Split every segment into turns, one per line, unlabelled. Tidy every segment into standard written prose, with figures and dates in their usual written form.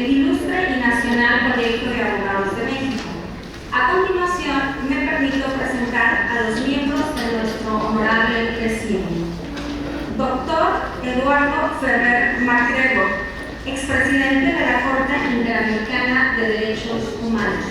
del Ilustre y Nacional Colegio de Abogados de México. A continuación, me permito presentar a los miembros de nuestro honorable presidium. Doctor Eduardo Ferrer MacGregor, expresidente de la Corte Interamericana de Derechos Humanos.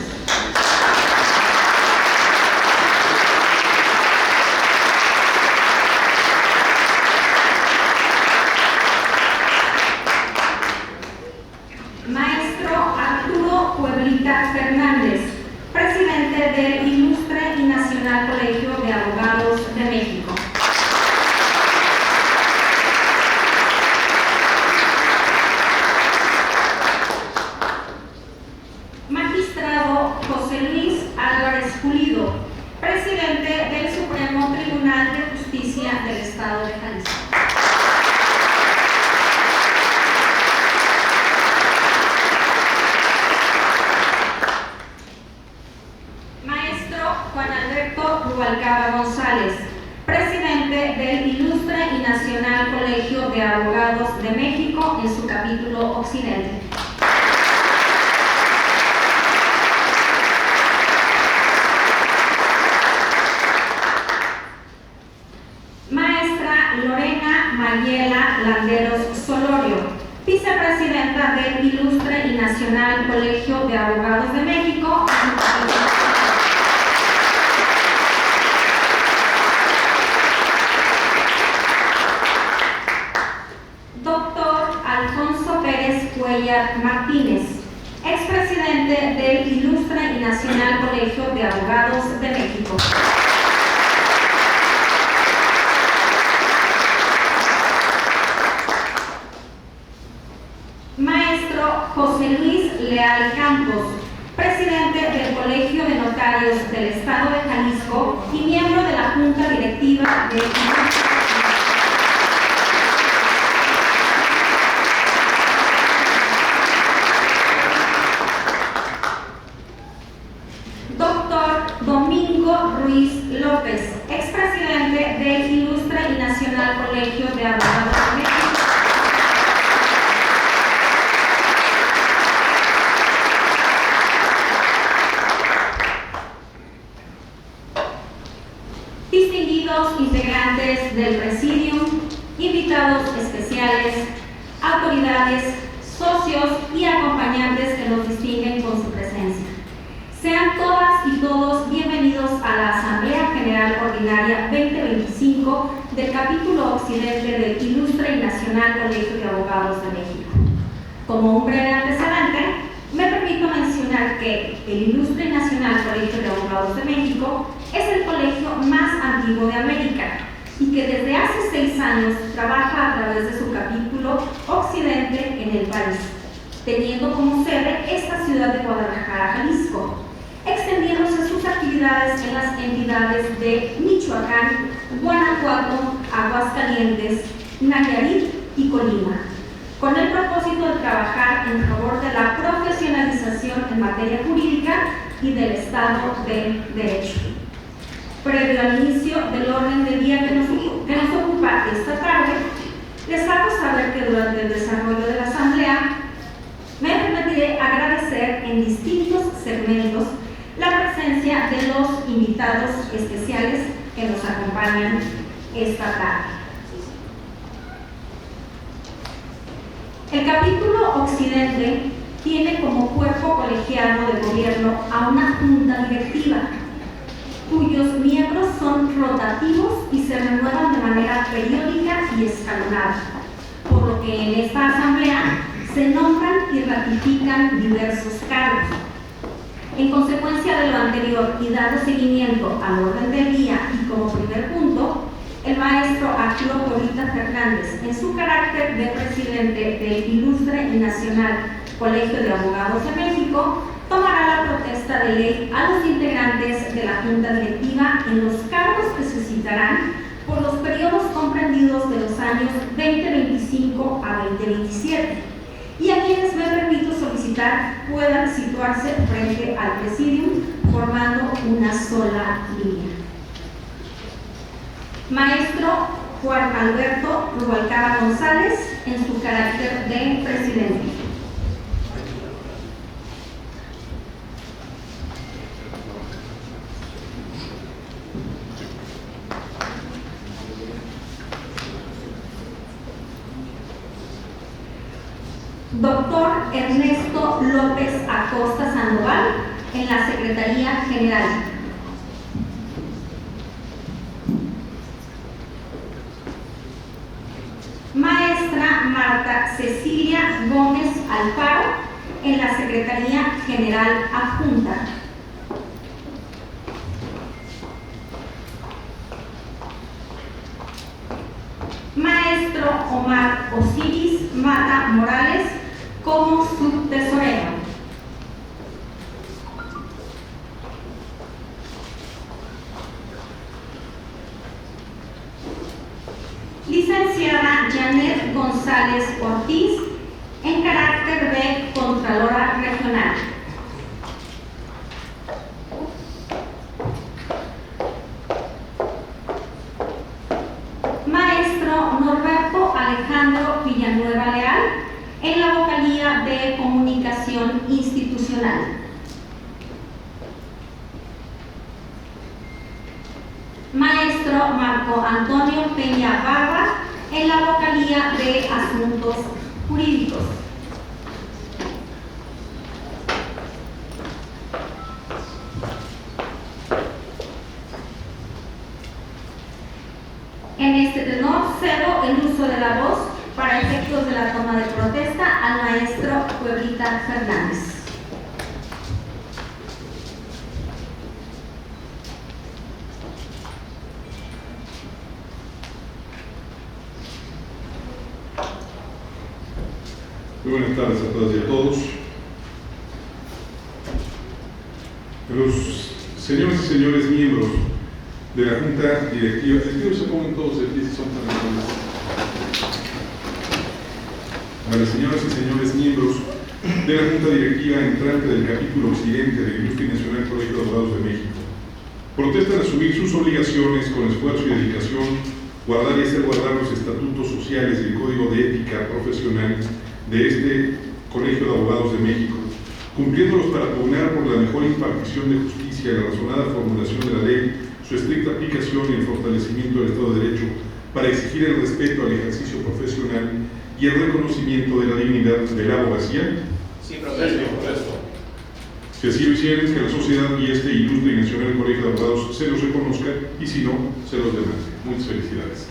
Maestro Arturo Pueblita Fernández, presidente del Ilustre y Nacional Colegio de Abogados de México. Magistrado José Luis Álvarez Pulido, presidente del Supremo Tribunal de Justicia del Estado de Jalisco. Juan Alberto Rubalcaba González, presidente del Ilustre y Nacional Colegio de Abogados de México en su capítulo Occidente. Maestra Lorena Mayela Landeros Solorio, vicepresidenta del Ilustre y Nacional Colegio de Abogados de México en su capítulo. Alfonso Pérez Cuellar Martínez, expresidente del Ilustre y Nacional Colegio de Abogados de México. Maestro José Luis Leal Campos, presidente del Colegio de Notarios del Estado de Jalisco y miembro de la Junta Directiva de Ruiz López, expresidente del Ilustre y Nacional Colegio de Abogados de México. Distinguidos integrantes del Presidium, invitados especiales, autoridades, socios y acompañantes que nos distinguen con su presencia. Sean todas y todos bienvenidos a la Asamblea General Ordinaria 2025 del Capítulo Occidente del Ilustre y Nacional Colegio de Abogados de México. Como un breve antecedente, me permito mencionar que el Ilustre y Nacional Colegio de Abogados de México es el colegio más antiguo de América y que desde hace 6 años trabaja a través de su capítulo Occidente en el país, teniendo como sede esta ciudad de Guadalajara, Jalisco, extendiéndose sus actividades en las entidades de Michoacán, Guanajuato, Aguascalientes, Nayarit y Colima, con el propósito de trabajar en favor de la profesionalización en materia jurídica y del Estado de Derecho. Previo al inicio del orden del día que nos ocupa esta tarde, les hago saber que durante el desarrollo de la Asamblea me permitiré agradecer en distintos segmentos la presencia de los invitados especiales que nos acompañan esta tarde. El capítulo Occidente tiene como cuerpo colegiado de gobierno a una junta directiva, cuyos miembros son rotativos y se renuevan de manera periódica y escalonada, por lo que en esta asamblea se nombran y ratifican diversos cargos. En consecuencia de lo anterior y dando seguimiento al orden del día y como primer punto, el maestro Arturo Pueblita Fernández, en su carácter de presidente del Ilustre y Nacional Colegio de Abogados de México, tomará la protesta de ley a los integrantes de la Junta Directiva en los cargos que se citarán por los periodos comprendidos de los años 2025 a 2027, y a quienes me permito solicitar puedan situarse frente al presidium formando una sola línea. Maestro Juan Alberto Rubalcaba González, en su carácter de presidente. Doctor Ernesto López Acosta Sandoval, en la Secretaría General. Maestra Marta Cecilia Gómez Alfaro, en la Secretaría General Adjunta. Maestro Omar Osiris Mata Morales, como subtesorero. Licenciada Janet González Ortiz, en carácter de Contralora Regional. Maestro Norberto Alejandro Villanueva Leal, en la vocalía de Comunicación Institucional. Maestro Marco Antonio Peña Barba, en la vocalía de Asuntos Jurídicos. En este tenor cedo el uso de la voz para efectos de la toma de protesta al maestro Pueblita Fernández.
Muy buenas tardes a todas y a todos. Los señores y señores miembros de la Junta Directiva, espero se pongan todos de pie si son tan amables. A las señoras y señores miembros de la Junta Directiva entrante del capítulo occidente del Ilustre Nacional Colegio de Abogados de México, protestan asumir sus obligaciones con esfuerzo y dedicación, guardar y hacer guardar los estatutos sociales y el código de ética profesional de este Colegio de Abogados de México, cumpliéndolos para pugnar por la mejor impartición de justicia, la razonada formulación de la ley, su estricta aplicación y el fortalecimiento del Estado de Derecho, para exigir el respeto al ejercicio profesional y el reconocimiento de la dignidad de la abogacía.
Sí, profesor.
Si así lo hicieran, que la sociedad y este ilustre y nacional Colegio de Abogados se los reconozca y si no, se los demande. Muchas felicidades.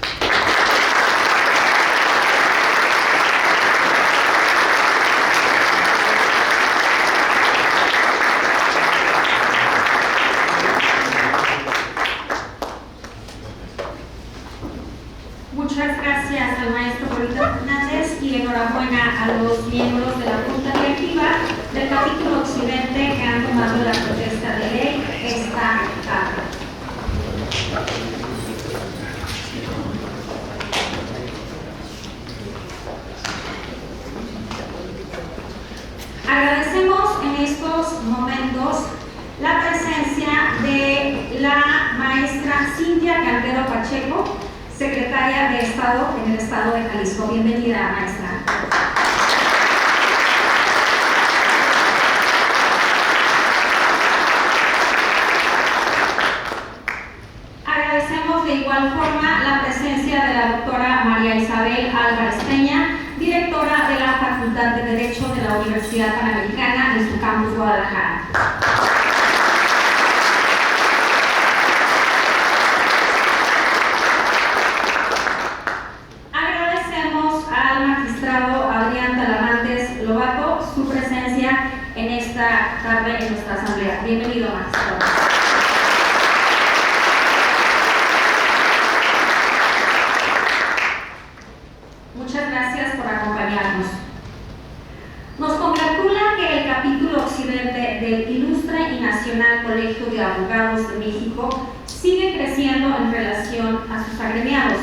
Muchas gracias al maestro Pueblita Fernández y enhorabuena a los miembros de la Junta Directiva del capítulo occidente que han tomado la protesta de ley esta tarde. Agradecemos en estos momentos la presencia de la maestra Cintia Caldero Pacheco, secretaria de Estado en el Estado de Jalisco. Bienvenida, maestra. Agradecemos de igual forma la presencia de la doctora María Isabel Álvarez Peña, directora de la Facultad de Derecho de la Universidad Panamericana en su campus Guadalajara. Su presencia en esta tarde en nuestra asamblea. Bienvenido, maestro. Muchas gracias por acompañarnos. Nos congratula que el capítulo occidente del Ilustre y Nacional Colegio de Abogados de México sigue creciendo en relación a sus agremiados.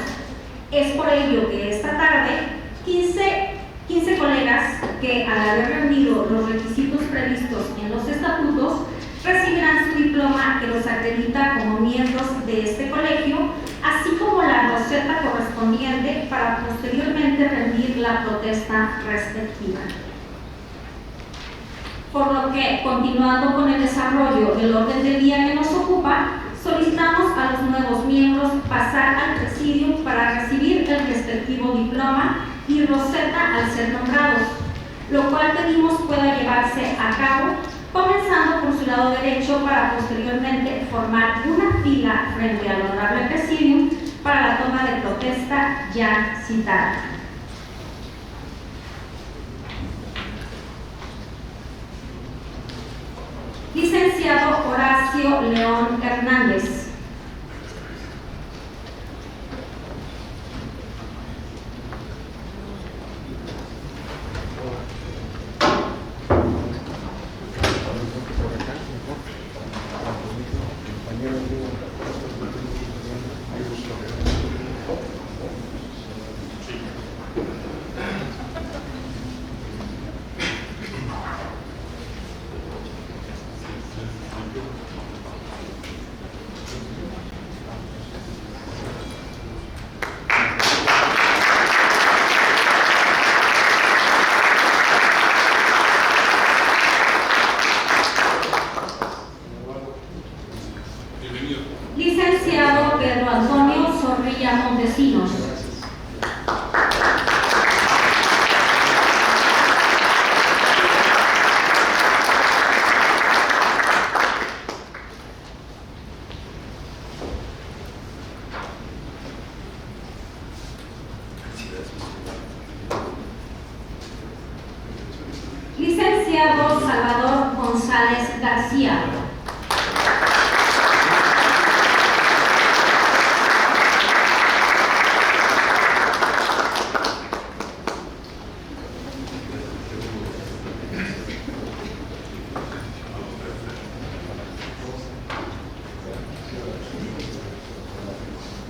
Es por ello que esta tarde 15 colegas que, al haber reunido los requisitos previstos en los estatutos, recibirán su diploma que los acredita como miembros de este colegio, así como la roseta correspondiente para posteriormente rendir la protesta respectiva. Por lo que, continuando con el desarrollo del orden del día que nos ocupa, solicitamos a los nuevos miembros pasar al presidium para recibir el respectivo diploma y roseta al ser nombrados, lo cual pedimos pueda llevarse a cabo, comenzando por su lado derecho para posteriormente formar una fila frente al honorable presidium para la toma de protesta ya citada. Licenciado Horacio León Hernández. Licenciado Pedro Antonio Zorrilla Montesinos. Licenciado Salvador González García.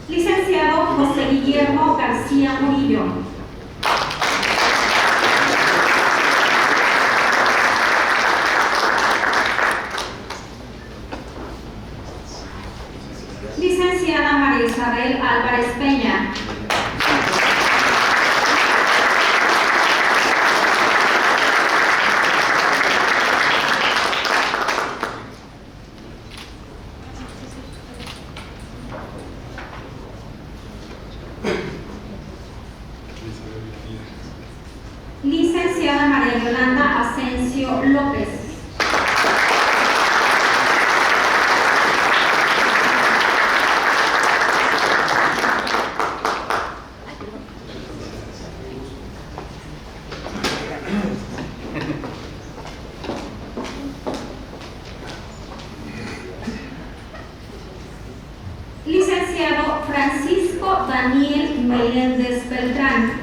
Licenciado José Guillermo García Murillo. Licenciada María Isabel Álvarez Peña. Licenciada María Yolanda Asensio López. Licenciado Francisco Daniel Meléndez Beltrán.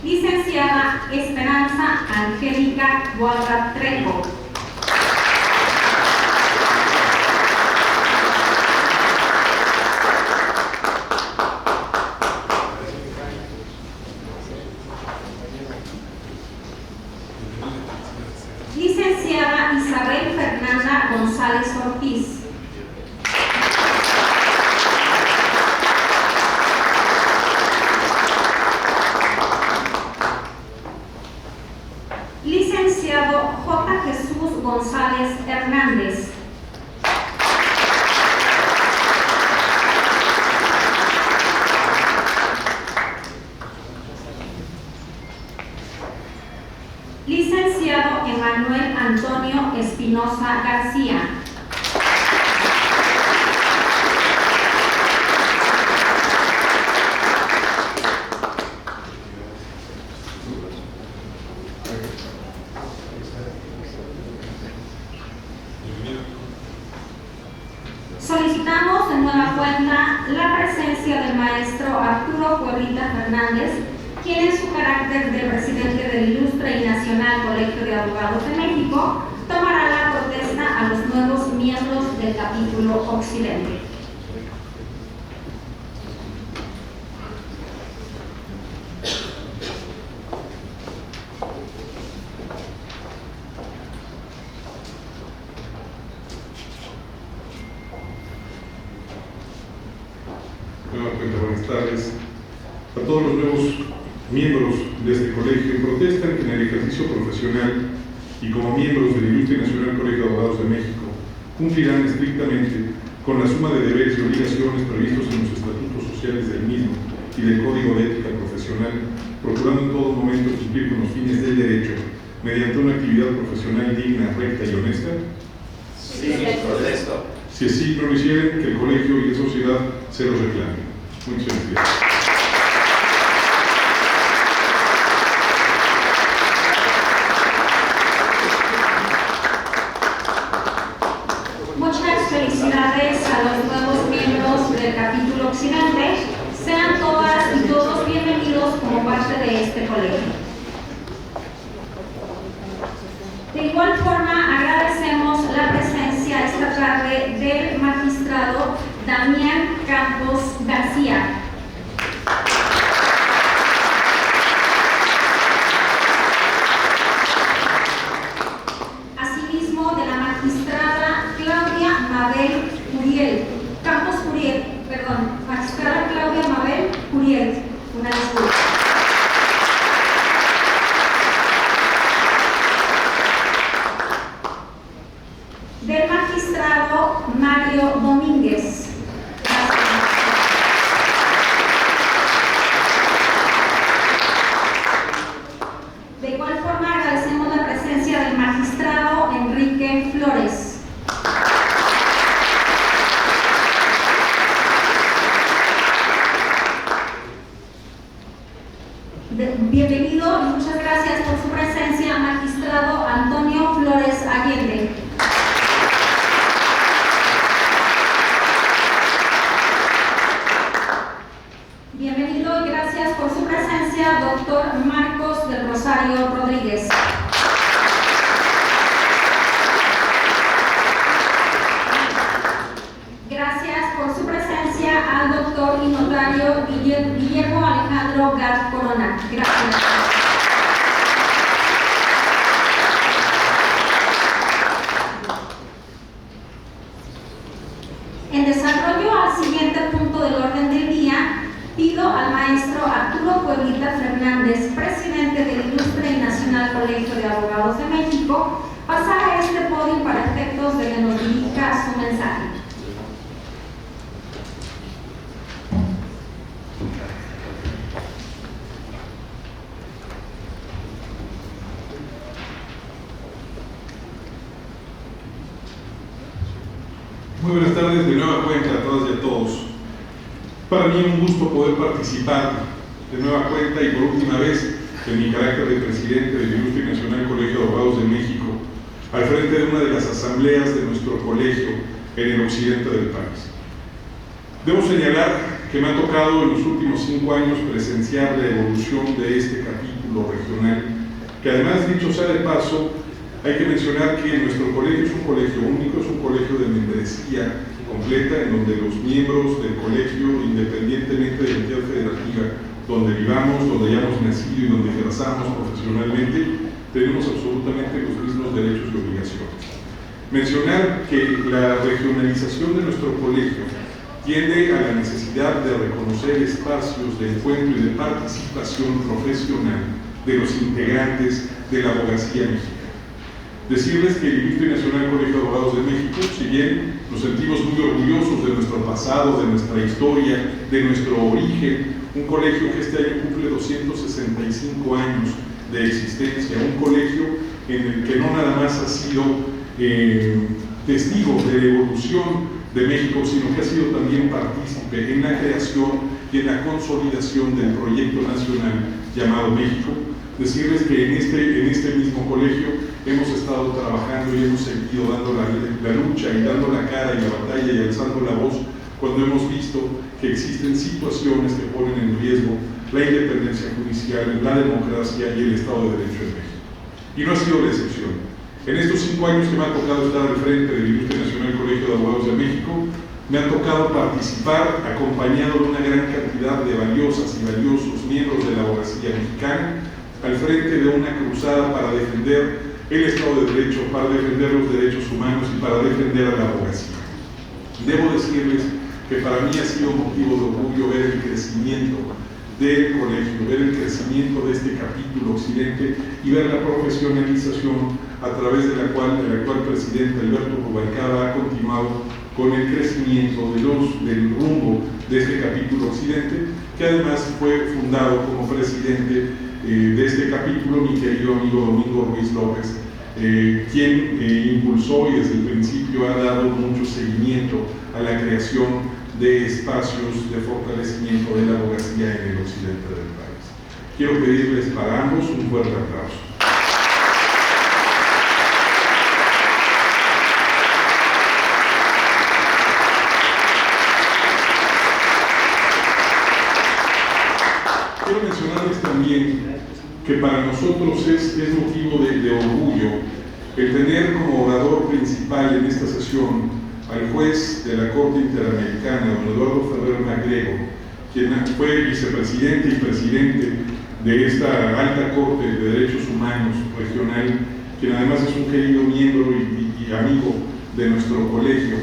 Licenciada Esperanza Angélica Guarda Trejo. Licenciada Isabel Fernanda González Ortiz. Licenciado J. Jesús González Hernández. Licenciado Emanuel Antonio Espinosa García. Solicitamos de nueva cuenta la presencia del maestro Arturo Pueblita Fernández, quien en su carácter de presidente del Ilustre y Nacional Colegio de Abogados de México tomará la protesta a los nuevos miembros del capítulo Occidente.
Buenas tardes a todos los nuevos miembros de este colegio. Protestan que en el ejercicio profesional y como miembros del Ilustre Nacional Colegio de Abogados de México, cumplirán estrictamente con la suma de deberes y obligaciones previstos en los estatutos sociales del mismo y del Código de Ética Profesional, procurando en todo momento cumplir con los fines del derecho mediante una actividad profesional digna, recta y honesta?
Sí, protesto.
Si así no lo hicieren, que el colegio y la sociedad se los reclamen. Muchas gracias.
Muchas felicidades a los nuevos miembros del capítulo occidente. Sean todas y todos bienvenidos como parte de este colegio. De igual forma, agradecemos la presencia esta tarde del magistrado Damián Campos García. Asimismo, de la magistrada Claudia Mabel Curiel. Magistrada Claudia Mabel Curiel. Una disculpa. Del magistrado Mario Domínguez. De igual forma, agradecemos la presencia del magistrado Enrique Flores. Bienvenido y muchas gracias por su presencia, magistrado Antonio Flores Allende. Bienvenido y gracias por su presencia, doctor Marcos del Rosario Rodríguez. Gracias por su presencia al doctor y notario Guillermo Alejandro Gat Corona. Gracias. En desarrollo al siguiente punto del orden del día, pido al maestro Arturo Pueblita Fernández, presidente del Ilustre y Nacional Colegio de Abogados de México, pasar a este podio para efectos de que nos dirija su mensaje.
Muy buenas tardes, de nueva cuenta a todas y a todos. Para mí es un gusto poder participar de nueva cuenta y por última vez en mi carácter de presidente del Ilustre y Nacional Colegio de Abogados de México, al frente de una de las asambleas de nuestro colegio en el occidente del país. Debo señalar que me ha tocado en los últimos 5 años presenciar la evolución de este capítulo regional, que además, dicho sea de paso, hay que mencionar que nuestro colegio es un colegio único, es un colegio de membresía completa, en donde los miembros del colegio, independientemente de la entidad federativa donde vivamos, donde hayamos nacido y donde ejerzamos profesionalmente, tenemos absolutamente los mismos derechos y obligaciones. Mencionar que la regionalización de nuestro colegio tiende a la necesidad de reconocer espacios de encuentro y de participación profesional de los integrantes de la abogacía mexicana. Decirles que el Ilustre y Nacional Colegio de Abogados de México, si bien nos sentimos muy orgullosos de nuestro pasado, de nuestra historia, de nuestro origen, un colegio que este año cumple 265 años de existencia, un colegio en el que no nada más ha sido testigo de la evolución de México, sino que ha sido también partícipe en la creación y en la consolidación del proyecto nacional llamado México. Decirles que en este mismo colegio hemos estado trabajando y hemos seguido dando la lucha y dando la cara y la batalla y alzando la voz cuando hemos visto que existen situaciones que ponen en riesgo la independencia judicial, la democracia y el Estado de Derecho en México. Y no ha sido la excepción. En estos 5 años que me ha tocado estar al frente del Ilustre Nacional Colegio de Abogados de México, me ha tocado participar acompañado de una gran cantidad de valiosas y valiosos miembros de la abogacía mexicana al frente de una cruzada para defender el Estado de Derecho, para defender los derechos humanos y para defender a la abogacía. Debo decirles que para mí ha sido motivo de orgullo ver el crecimiento del colegio, ver el crecimiento de este capítulo occidente y ver la profesionalización a través de la cual el actual presidente Alberto Rubalcaba ha continuado con el crecimiento del rumbo de este capítulo occidente, que además fue fundado como presidente de este capítulo mi querido amigo Domingo Ruiz López, quien impulsó y desde el principio ha dado mucho seguimiento a la creación de espacios de fortalecimiento de la abogacía en el occidente del país. Quiero pedirles para ambos un fuerte aplauso. Quiero mencionarles también que para nosotros es motivo de orgullo el tener como orador principal en esta sesión al juez de la Corte Interamericana, don Eduardo Ferrer Magrego, quien fue vicepresidente y presidente de esta alta Corte de Derechos Humanos regional, quien además es un querido miembro y amigo de nuestro colegio,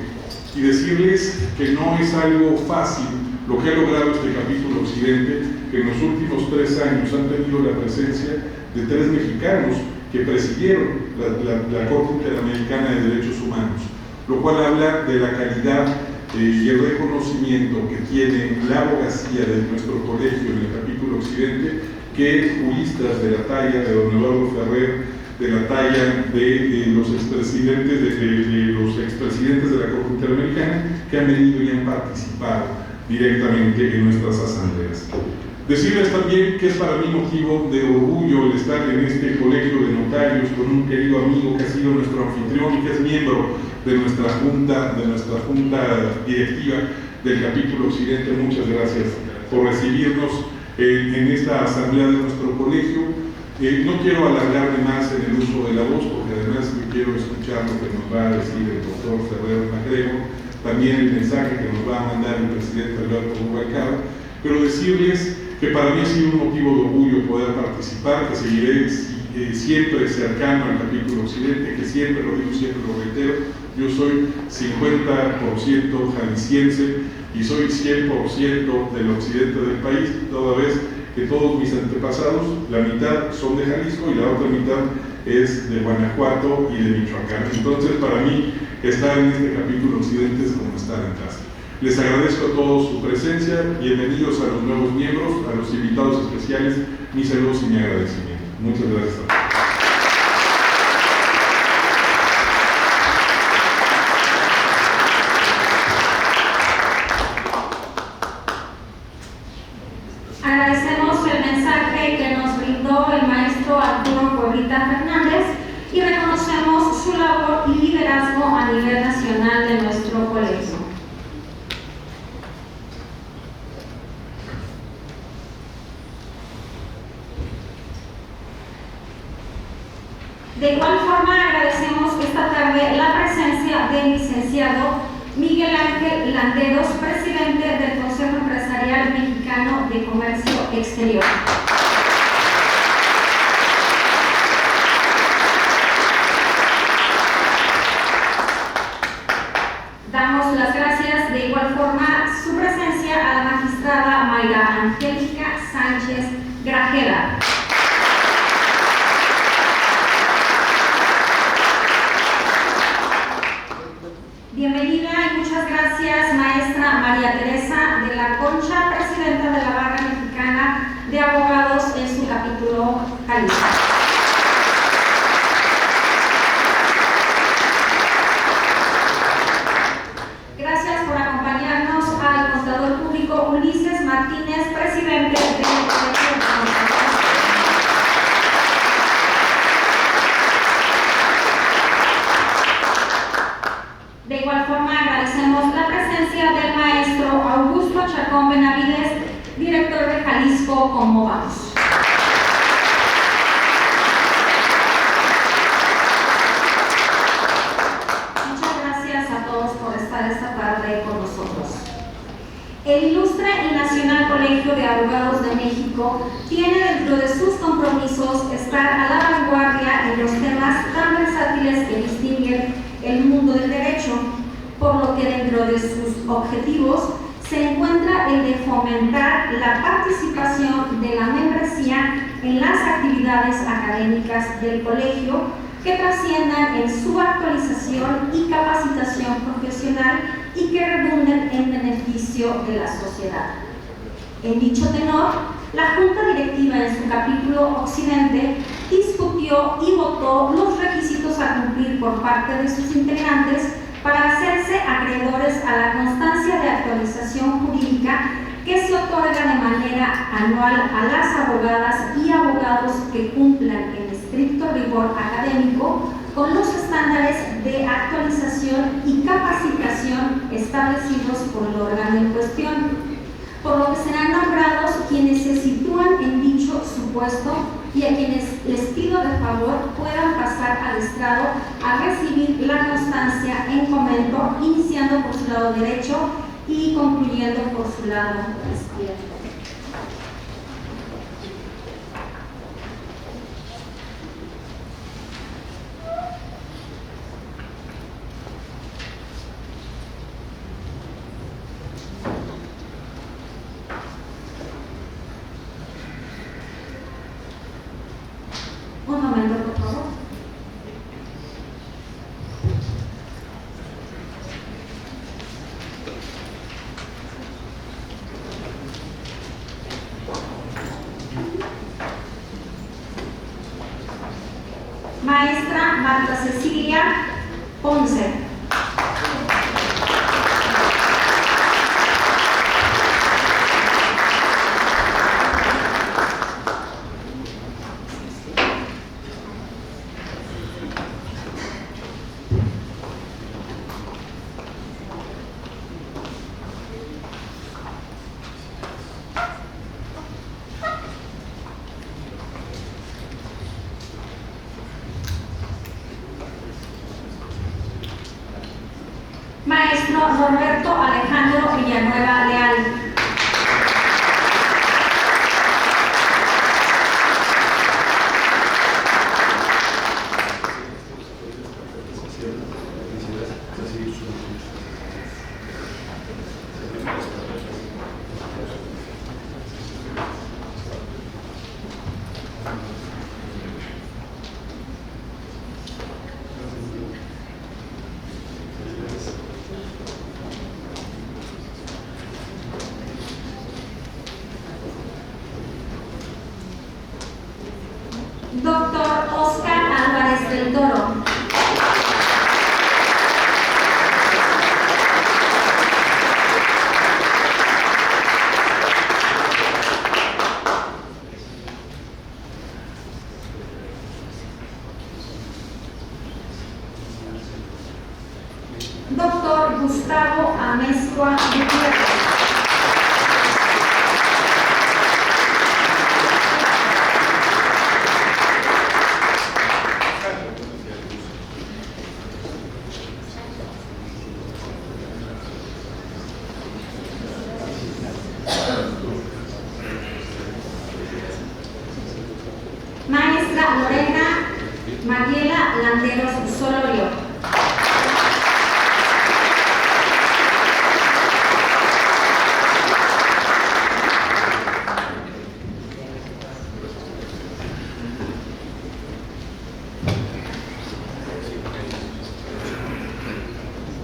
y decirles que no es algo fácil lo que ha logrado este capítulo occidente, que en los últimos 3 años han tenido la presencia de 3 mexicanos que presidieron la Corte Interamericana de Derechos Humanos, lo cual habla de la calidad y el reconocimiento que tiene la abogacía de nuestro colegio en el capítulo occidente, que juristas de la talla de don Eduardo Ferrer, de la talla de los expresidentes de la Corte Interamericana, que han venido y han participado directamente en nuestras asambleas. Decirles también que es para mí motivo de orgullo el estar en este colegio de notarios con un querido amigo que ha sido nuestro anfitrión y que es miembro de nuestra junta directiva del capítulo occidente. Muchas gracias por recibirnos en esta asamblea de nuestro colegio. No quiero alargarme más en el uso de la voz, porque además quiero escuchar lo que nos va a decir el doctor Ferrer Magrego, también el mensaje que nos va a mandar el presidente Alberto Rubalcaba, pero decirles que para mí ha sido un motivo de orgullo poder participar, que seguiré siempre cercano al capítulo occidente, que siempre lo digo, siempre lo reitero, yo soy 50% jalisciense y soy 100% del occidente del país, toda vez que todos mis antepasados, la mitad son de Jalisco y la otra mitad es de Guanajuato y de Michoacán. Entonces, para mí, estar en este capítulo occidente es como estar en casa. Les agradezco a todos su presencia, bienvenidos a los nuevos miembros, a los invitados especiales, mis saludos y mi agradecimiento. Muchas gracias a todos.
Agradecemos el mensaje que nos brindó el maestro Arturo Pueblita Fernández y reconocemos su labor y liderazgo a nivel nacional de nuestro colegio. De igual forma, agradecemos esta tarde la presencia del licenciado Miguel Ángel Landeros, presidente del Consejo Empresarial Mexicano de Comercio Exterior. Damos las gracias de igual forma su presencia a la magistrada Mayra Angélica Sánchez Grajeda. Bienvenida y muchas gracias, maestra María Teresa de la Concha, presidenta de la Barra Mexicana de Abogados en su capítulo Jalisco. Gracias por acompañarnos al contador público Ulises Martínez, presidente del Colegio de Contadores. De igual forma, agradecemos la presencia del maestro Augusto Chacón Benavides, director de Jalisco Cómo Vamos. Muchas gracias a todos por estar esta tarde con nosotros. El ilustre y nacional Colegio de Abogados de México tiene dentro de sus compromisos estar a la vanguardia en los temas tan versátiles que distinguen el mundo del derecho, por lo que dentro de sus objetivos se encuentra el de fomentar la participación de la membresía en las actividades académicas del colegio, que trasciendan en su actualización y capacitación profesional y que redunden en beneficio de la sociedad. En dicho tenor, la Junta Directiva en su capítulo Occidente discutió y votó los requisitos a cumplir por parte de sus integrantes para hacerse acreedores a la constancia de actualización jurídica que se otorga de manera anual a las abogadas y abogados que cumplan en estricto rigor académico con los estándares de actualización y capacitación establecidos por el órgano en cuestión, por lo que serán nombrados quienes se sitúan en dicho supuesto y a quienes les pido de favor puedan pasar al estrado a recibir la constancia en comento, iniciando por su lado derecho y concluyendo por su lado izquierdo. Un momento, por favor. Maestra Marta Cecilia Ponce. Maestro Roberto Alejandro Villanueva Leal. Doctor Oscar Álvarez del Toro. Doctor Gustavo Amezcua Gutiérrez. Maestra Lorena Mariela Landeros Solorio.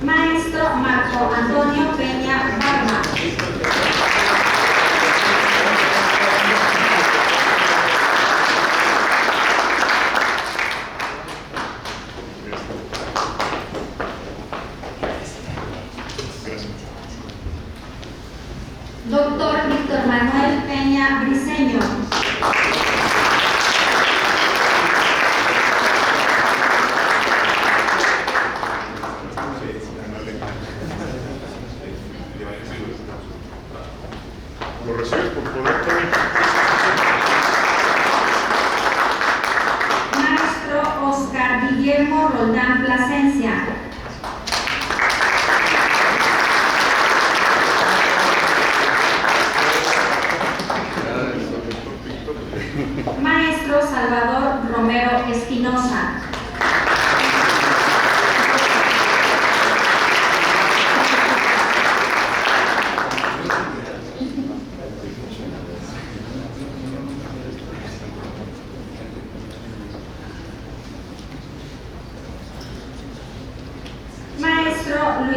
Maestro Marco Antonio Peña Barba. Doctor Víctor Manuel Peña Briceño.
¿Lo recibes por poder también?
Maestro Oscar Guillermo Roldán Plasencia. Maestro Salvador Romero Espinosa.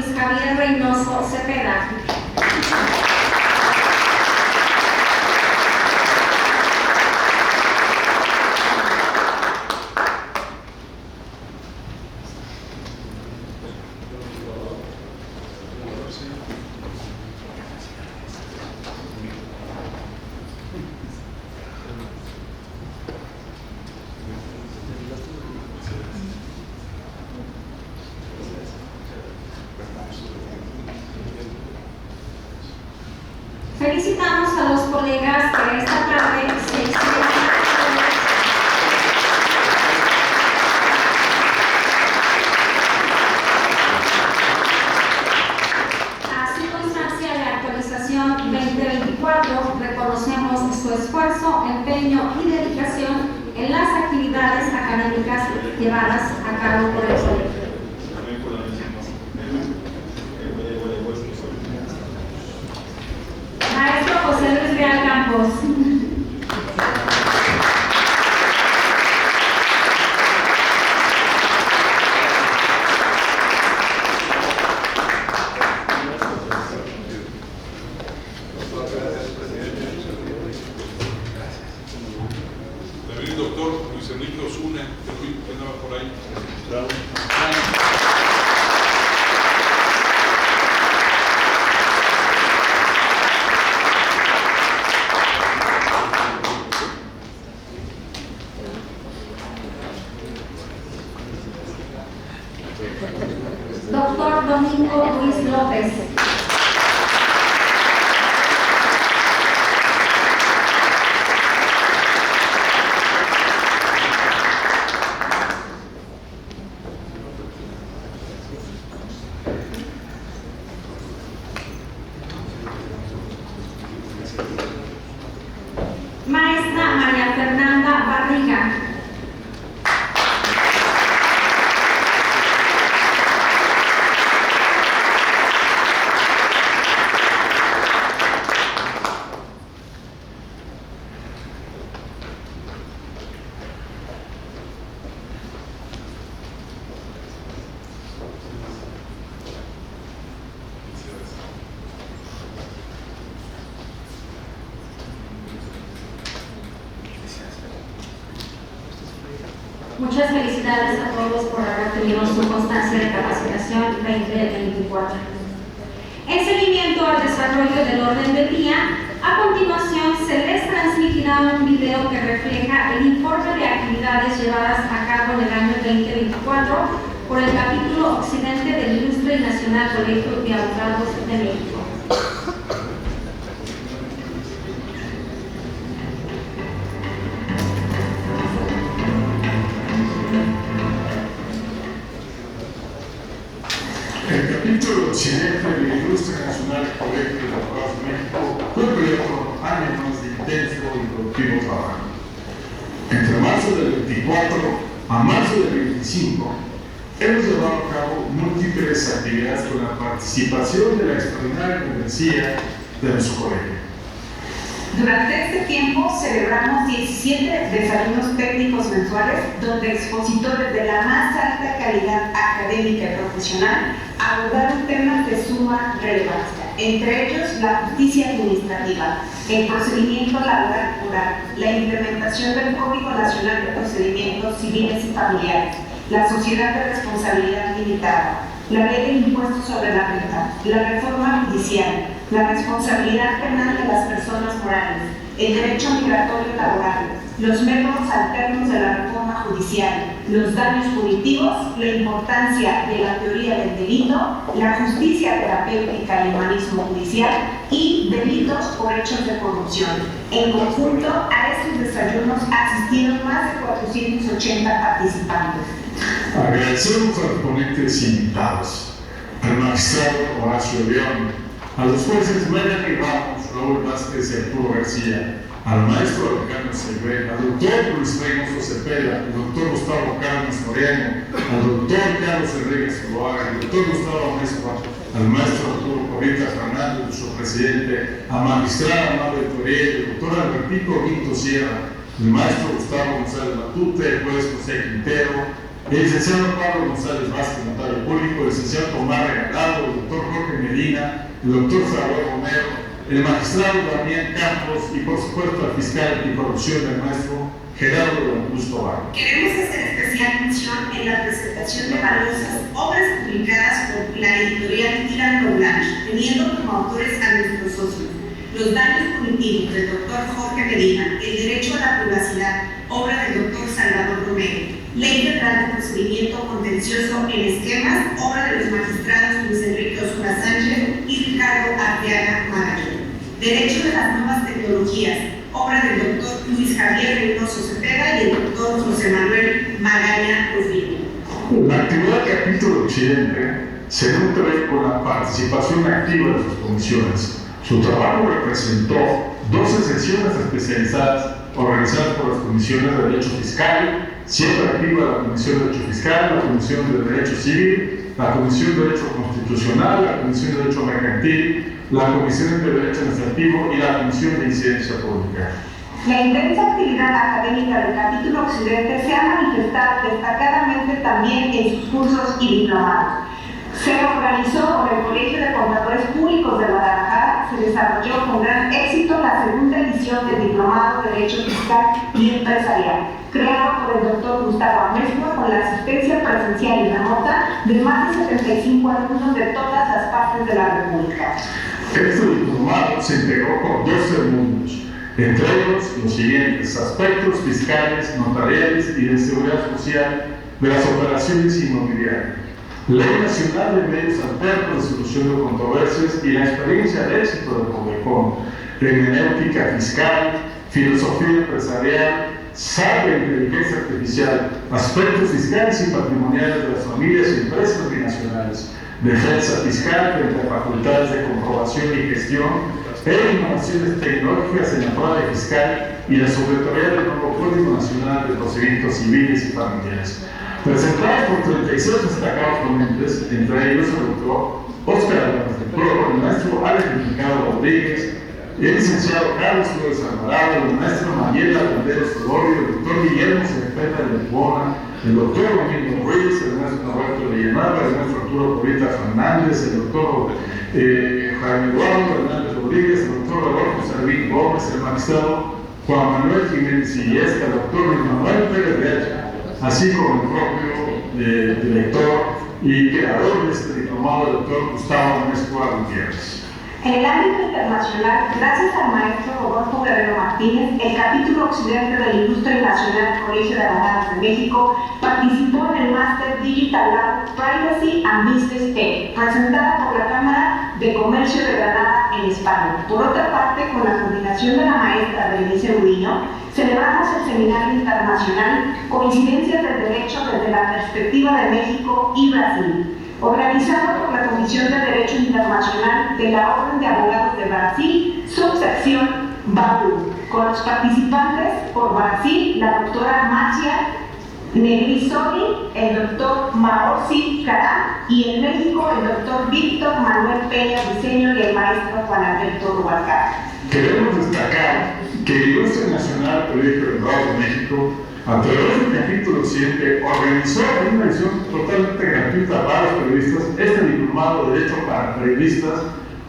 Luis Javier Reynoso Cepeda. Felicitamos a los colegas que esta tarde se hicieron. A circunstancia de actualización 2024, reconocemos su esfuerzo, empeño y dedicación en las actividades académicas llevadas a cabo por el colegio. Maestro José Luis Real Campos.
También el doctor Luis Enrique Osuna, que andaba por ahí.
Doctor Domingo Ruiz López. Maestra María Fernanda Barriga. Muchas felicidades a todos por haber tenido su constancia de capacitación 2024. En seguimiento al desarrollo del orden del día, a continuación se les transmitirá un video que refleja el informe de actividades llevadas a cabo en el año 2024 por el capítulo occidente del Ilustre y Nacional Colegio de Abogados de México.
El capítulo occidente del Ilustre Nacional Colegio de Abogados de México fue periodo por años de intenso y productivo trabajo. Entre marzo del 24 a marzo del 25, hemos llevado a cabo múltiples actividades con la participación de la extraordinaria membresía de nuestro colegio.
Durante este tiempo celebramos 17 desayunos técnicos mensuales donde expositores de la más alta calidad académica y profesional abordaron temas de suma relevancia, entre ellos la justicia administrativa, el procedimiento laboral oral, la implementación del Código Nacional de Procedimientos Civiles y Familiares, la sociedad de responsabilidad limitada, la ley de impuestos sobre la renta, la reforma judicial, la responsabilidad penal de las personas morales, el derecho migratorio laboral, los métodos alternos de la reforma judicial, los daños punitivos, la importancia de la teoría del delito, la justicia terapéutica y humanismo judicial y delitos por hechos de corrupción. En conjunto, a estos desayunos asistieron más de 480 participantes.
Agradecemos a los ponentes invitados, al magistrado Horacio León, a los jueces Melanie Ramos, Raúl Vázquez y Arturo García, al maestro Alejandro Segre, al doctor Luis Reynoso Cepeda, al doctor Gustavo Carlos Moreno, al doctor Carlos Enríquez Zuluaga, al doctor Gustavo Mezcua, al maestro Arturo Corita Fernández, nuestro presidente, a magistrada Manuel Toriel, el doctor Albertico Quinto Sierra, el maestro Gustavo González Matute, el juez José Quintero, el licenciado Pablo González Vázquez, notario público, el licenciado Tomás Regalado, el doctor Jorge Medina, el doctor Salvador Romero, el magistrado Damián Campos y por supuesto al fiscal anticorrupción del maestro Gerardo Augusto Barro.
Queremos hacer especial mención en la presentación de valiosas obras publicadas por la editorial Tirando Blanche, teniendo como autores a nuestros socios: Los daños cognitivos del doctor Jorge Medina, El derecho a la privacidad, obra del doctor Salvador Romero, Ley Federal de Procedimiento Contencioso en Esquemas, obra de los magistrados Luis Enrique Osuna Sánchez y Ricardo Arteaga Magallón, Derecho de las Nuevas Tecnologías, obra del doctor Luis Javier Reynoso Cepeda y el doctor José Manuel Magaña Rufino.
La actividad del capítulo occidente se nutre con la participación activa de sus comisiones. Su trabajo representó 12 sesiones especializadas organizadas por las comisiones de Derecho Fiscal, siempre activa la Comisión de Derecho Fiscal, la Comisión de Derecho Civil, la Comisión de Derecho Constitucional, la Comisión de Derecho Mercantil, la Comisión de Derecho Administrativo y la Comisión de Incidencia Pública.
La intensa actividad académica del capítulo occidente se ha manifestado destacadamente también en sus cursos y diplomados. Se organizó por el Colegio de Contadores Públicos de Guadalajara, se desarrolló con gran éxito la segunda edición del Diplomado de Derecho Fiscal y Empresarial, creado por el doctor Gustavo Amezcua con la asistencia presencial y remota de más de 75 alumnos de todas las partes de la República.
Este diplomado se integró con 12 mundos, entre ellos los siguientes: aspectos fiscales, notariales y de seguridad social de las operaciones inmobiliarias, Ley Nacional de Medios Alternos de Solución de Controversias y la experiencia de éxito de Covecon, hermenéutica fiscal, filosofía empresarial, sabe inteligencia artificial, aspectos fiscales y patrimoniales de las familias y empresas binacionales, defensa fiscal frente a facultades de comprobación y gestión, e innovaciones tecnológicas en la fraude fiscal y la Secretaría del nuevo Código Nacional de Procedimientos Civiles y Familiares. Presentados por 36 destacados ponentes, entre ellos el doctor Óscar Álvarez de Pro, el maestro Alex Ricardo Rodríguez, el licenciado Carlos Flores Alvarado, el maestro Mariela Banderos Osorio, el doctor Guillermo Cepeda de Bona, el doctor Domingo Ruiz, el maestro Roberto Villanueva, el maestro Arturo Corita Fernández, el doctor Jaime Eduardo Hernández Rodríguez, el doctor Rodolfo Servín Gómez, el magistrado Juan Manuel Jiménez Illesca, el doctor Luis Manuel Pérez de Hacha, así como el propio director y creador de este diplomado, el doctor Gustavo Amezcua Gutiérrez.
En el ámbito internacional, gracias al maestro Rodolfo Guerrero Martínez, el capítulo occidente del Ilustre Nacional Colegio de Abogados de México participó en el Máster Digital Lab Privacy and Business Tech, presentada por la Cámara de Comercio de Granada en España. Por otra parte, con la coordinación de la maestra Berenice Uriño, celebramos el Seminario Internacional Coincidencias del Derecho desde la perspectiva de México y Brasil, organizado por la Comisión de Derecho Internacional de la Orden de Abogados de Brasil, subsección Bauru, con los participantes por Brasil, la doctora Marcia Negrisoli, el doctor Maorsi Cará, y en México el doctor Víctor Manuel Peña Diseño y el maestro Juan Alberto Rubalcaba.
Queremos destacar que el Ilustre Nacional Colegio de Abogados de México, a través del capítulo occidente, organizó en una edición totalmente gratuita para los periodistas este diplomado de Derecho para Periodistas,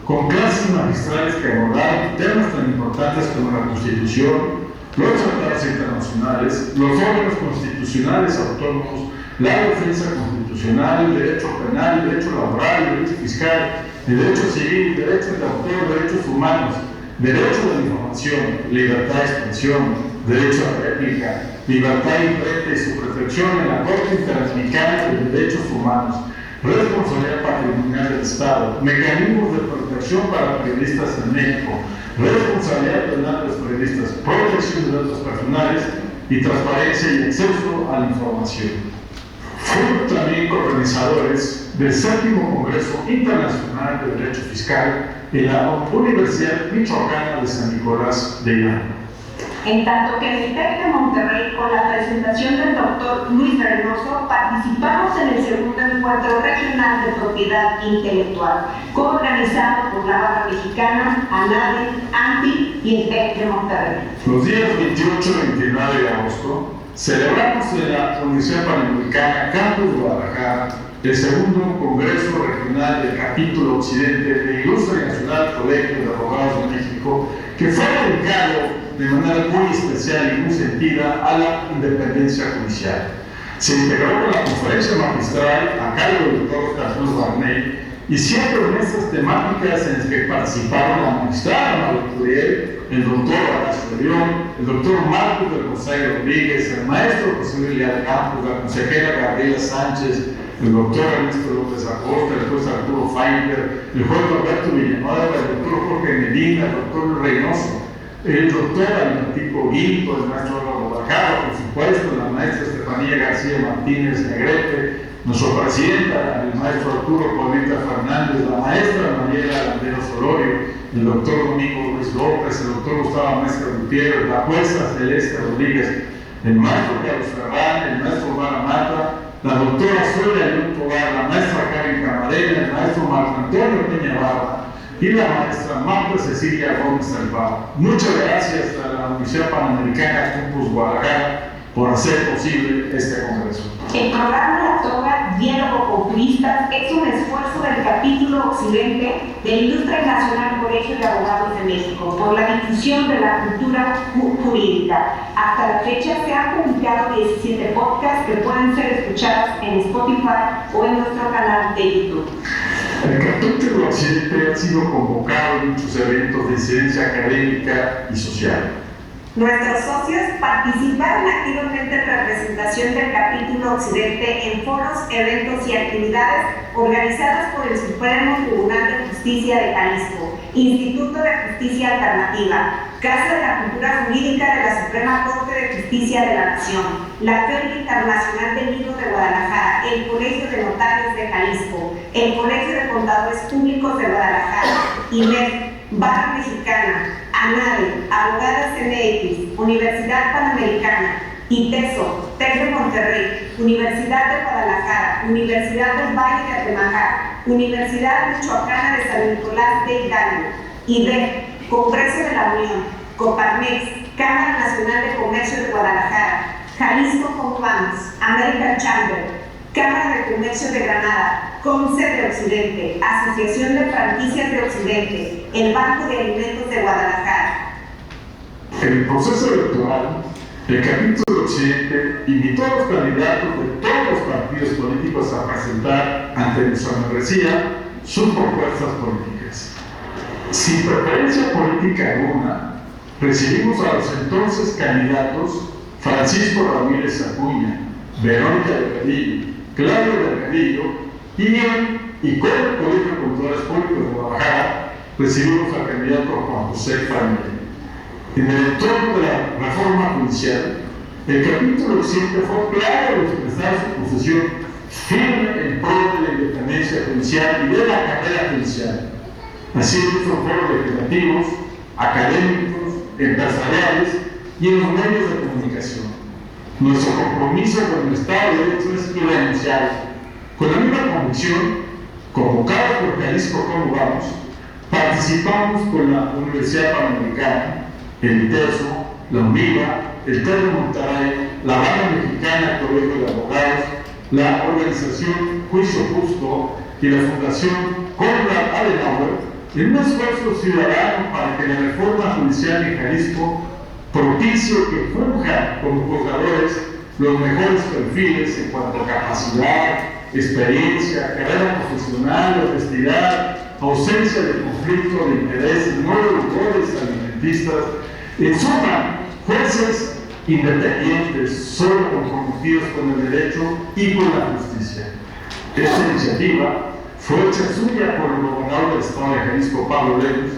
con clases magistrales que abordaron temas tan importantes como la Constitución, los tratados internacionales, los órganos constitucionales autónomos, la defensa constitucional, el derecho penal, el derecho laboral, el derecho fiscal, el derecho civil, el derecho de autor, derechos humanos, derecho de la información, libertad de expresión, derecho a la réplica, libertad de imprenta y su protección en la Corte Interamericana de Derechos Humanos, responsabilidad patrimonial del Estado, mecanismos de protección para periodistas en México, responsabilidad penal de los periodistas, protección de datos personales y transparencia y acceso a la información. Fueron también coorganizadores del 7º Congreso Internacional de Derecho Fiscal en la Universidad Michoacana de San Nicolás de Hidalgo.
En tanto que en el TEC de Monterrey, con la presentación del doctor Luis Reynoso, participamos en el segundo encuentro regional de propiedad intelectual, coorganizado por la Barra Mexicana, ANADE, ANTI y el TEC de Monterrey.
Los días 28 y 29 de agosto celebramos en la Universidad Panamericana, Campus Guadalajara, el segundo Congreso Regional del Capítulo Occidente de Ilustre Nacional Colegio de Abogados de México, que fue dedicado de manera muy especial y muy sentida a la independencia judicial. Se integró con la conferencia magistral a cargo del doctor Carlos Barney y siempre en estas temáticas en las que participaron la magistrada María Curiel, el doctor Horacio León, el doctor Marcos del Rosario Rodríguez, el maestro José Luis Leal Campos, la consejera Gabriela Sánchez, el doctor Ernesto López Acosta, el juez Arturo Feinberg, el juez Roberto Villanueva, el doctor Jorge Medina, el doctor Luis Reynoso, el doctor Albertico Guinto, el maestro Álvaro Bacaro, por supuesto, la maestra Estefanía García Martínez Negrete, nuestra presidenta, el maestro Arturo Paulita Fernández, la maestra Mariela Landeros Olorio, el doctor Domingo Luis López, el doctor Gustavo Mezcla Gutiérrez, la jueza Celeste Rodríguez, el maestro Carlos Ferrán, el maestro Omar Mata, la doctora Sonia León Tobar, la maestra Karen Camarena, el maestro Marco Antonio Peña Barba y la maestra Marta Cecilia Gómez Alvaro. Muchas gracias a la Universidad Panamericana Campus Guadalajara por hacer posible este congreso.
El programa La Toga Diálogo con Juristas es un esfuerzo del capítulo occidente del Ilustre Nacional Colegio de Abogados de México por la difusión de la cultura jurídica. Hasta la fecha se han publicado 17 podcasts que pueden ser escuchados en Spotify o en nuestro canal de YouTube.
El capítulo occidente ha sido convocado en muchos eventos de incidencia académica y social.
Nuestros socios participaron activamente en representación del capítulo occidente en foros, eventos y actividades organizadas por el Supremo Tribunal de Justicia de Jalisco, Instituto de Justicia Alternativa, Casa de la Cultura Jurídica de la Suprema Corte de Justicia de la Nación, la Feria Internacional del Libro de Guadalajara, el Colegio de Notarios de Jalisco, el Colegio de Contadores Públicos de Guadalajara, IMED, Barra Mexicana, ANADE, Abogadas MX, Universidad Panamericana, ITESO, TEC de Monterrey, Universidad de Guadalajara, Universidad del Valle de Atemajac, Universidad Michoacana de San Nicolás de Hidalgo, IDEC, Congreso de la Unión, Coparmex, Cámara Nacional de Comercio de Guadalajara, Jalisco Companys, American Chamber, Cámara de Comercio de Granada, CONCE de Occidente, Asociación de Franquicias de Occidente, el Banco de Alimentos de Guadalajara.
En el proceso electoral, el capítulo occidente invitó a los candidatos de todos los partidos políticos a presentar ante nuestra membresía sus propuestas políticas. Sin preferencia política alguna, recibimos a los entonces candidatos Francisco Ramírez Acuña, Verónica Delgadillo, Claudio Delgadillo y con el Colegio de Contadores Públicos de Guadalajara recibimos al candidato Juan José Franel. En el entorno de la reforma judicial, el capítulo occidente fue claro de expresar su posición firme en pro de la independencia judicial y de la carrera judicial. Así nuestros foros legislativos, académicos, empresariales y en los medios de comunicación. Nuestro compromiso con el Estado de Derecho es irrenunciable. Con la misma convicción, convocados por Jalisco Cómo Vamos, participamos con la Universidad Panamericana, el ITESO, la UNIVA, el TEC de Monterrey, la Barra Mexicana Colegio de Abogados, la organización Juicio Justo y la Fundación Konrad Adenauer en un esfuerzo ciudadano para que la reforma judicial en Jalisco propicie que funjan como juzgadores los mejores perfiles en cuanto a capacidad, experiencia, carrera profesional, honestidad, ausencia de conflicto de intereses, no deudores alimentistas, en suma, jueces independientes, solo comprometidos con el derecho y con la justicia. Esta iniciativa fue hecha suya por el gobernador del Estado de Jalisco, Pablo Lemus,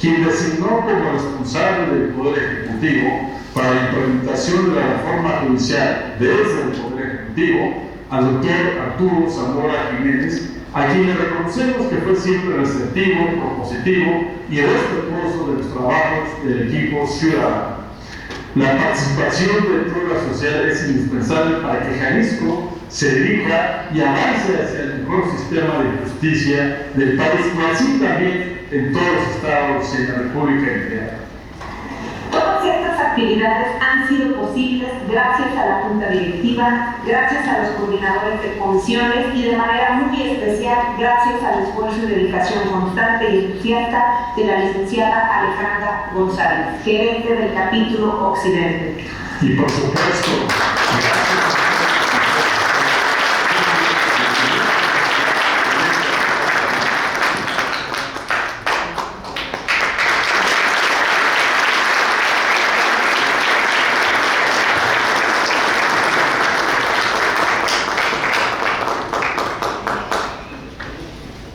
quien designó como responsable del Poder Ejecutivo para la implementación de la reforma judicial desde el Poder Ejecutivo al doctor Arturo Zamora Jiménez, a quien le reconocemos que fue siempre receptivo, propositivo y respetuoso de los trabajos del equipo ciudadano. La participación de toda la sociedad es indispensable para que Jalisco se dirija y avance hacia el mejor sistema de justicia del país y así también en todos los estados y en la República entera.
Todas estas actividades han sido posibles gracias a la Junta Directiva, gracias a los coordinadores de comisiones y de manera muy especial gracias al esfuerzo y dedicación constante y entusiasta de la licenciada Alejandra González, gerente del capítulo Occidente.
Y por supuesto,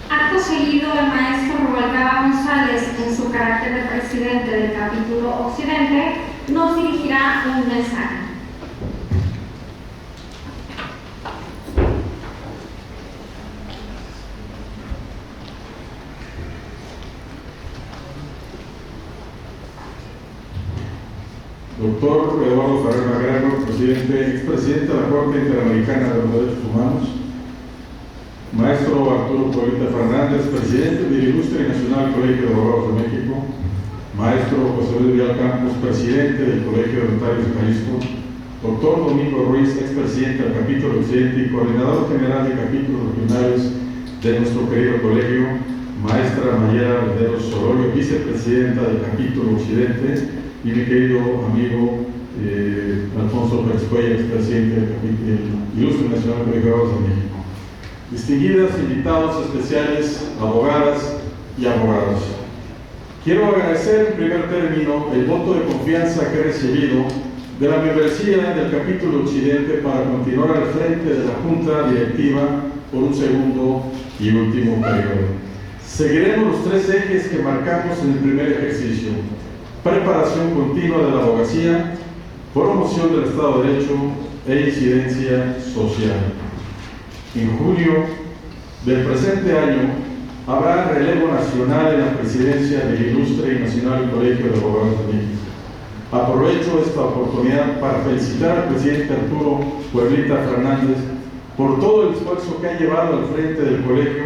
Acto seguido, el maestro Rubalcaba González, en su carácter de presidente del capítulo Occidente, nos dirigirá un mensaje.
Doctor Eduardo Ferrer Magrego, expresidente de la Corte Interamericana de los Derechos Humanos. Maestro Arturo Pueblita Fernández, presidente del Ilustre y Nacional Colegio de Abogados de México. Maestro José Luis Vidal Campos, presidente del Colegio de Notarios de Jalisco. Doctor Domingo Ruiz, expresidente del Capítulo Occidente y coordinador general de capítulos regionales de nuestro querido colegio. Maestra Mayera Valderos Sororio, vicepresidenta del Capítulo Occidente. Y mi querido amigo Alfonso Pérez Cuellar, expresidente del Ilustre Nacional Colegio de Abogados de México. Distinguidas, invitados especiales, abogadas y abogados. Quiero agradecer en primer término el voto de confianza que he recibido de la membresía del Capítulo Occidente para continuar al frente de la Junta Directiva por un segundo y último periodo. Seguiremos los tres ejes que marcamos en el primer ejercicio: preparación continua de la abogacía, promoción del Estado de Derecho e incidencia social. En julio del presente año habrá relevo nacional en la presidencia del Ilustre y Nacional Colegio de Abogados de México. Aprovecho esta oportunidad para felicitar al presidente Arturo Pueblita Fernández por todo el esfuerzo que ha llevado al frente del colegio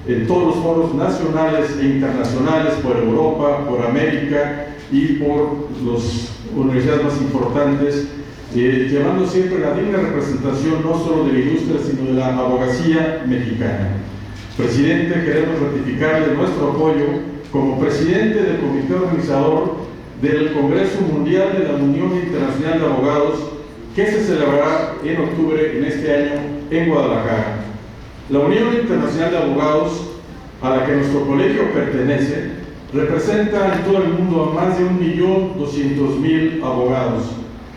en todos los foros nacionales e internacionales, por Europa, por América y por las universidades más importantes, llevando siempre la digna representación no solo del ilustre, sino de la abogacía mexicana. Presidente, queremos ratificarle nuestro apoyo como presidente del comité organizador del Congreso Mundial de la Unión Internacional de Abogados, que se celebrará en octubre en este año en Guadalajara. La Unión Internacional de Abogados, a la que nuestro colegio pertenece, representa en todo el mundo a más de 1.200.000 abogados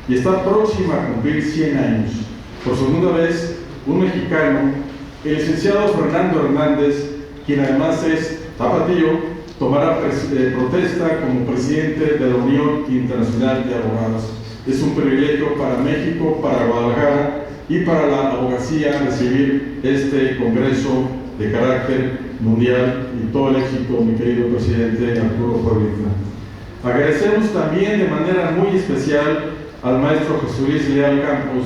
y está próxima a cumplir 100 años. Por segunda vez, un mexicano, el licenciado Fernando Hernández, quien además es tapatío, tomará protesta como presidente de la Unión Internacional de Abogados. Es un privilegio para México, para Guadalajara y para la abogacía recibir este congreso de carácter mundial, y todo el éxito, mi querido presidente Arturo Pueblita. Agradecemos también de manera muy especial al maestro José Luis Vidal Campos,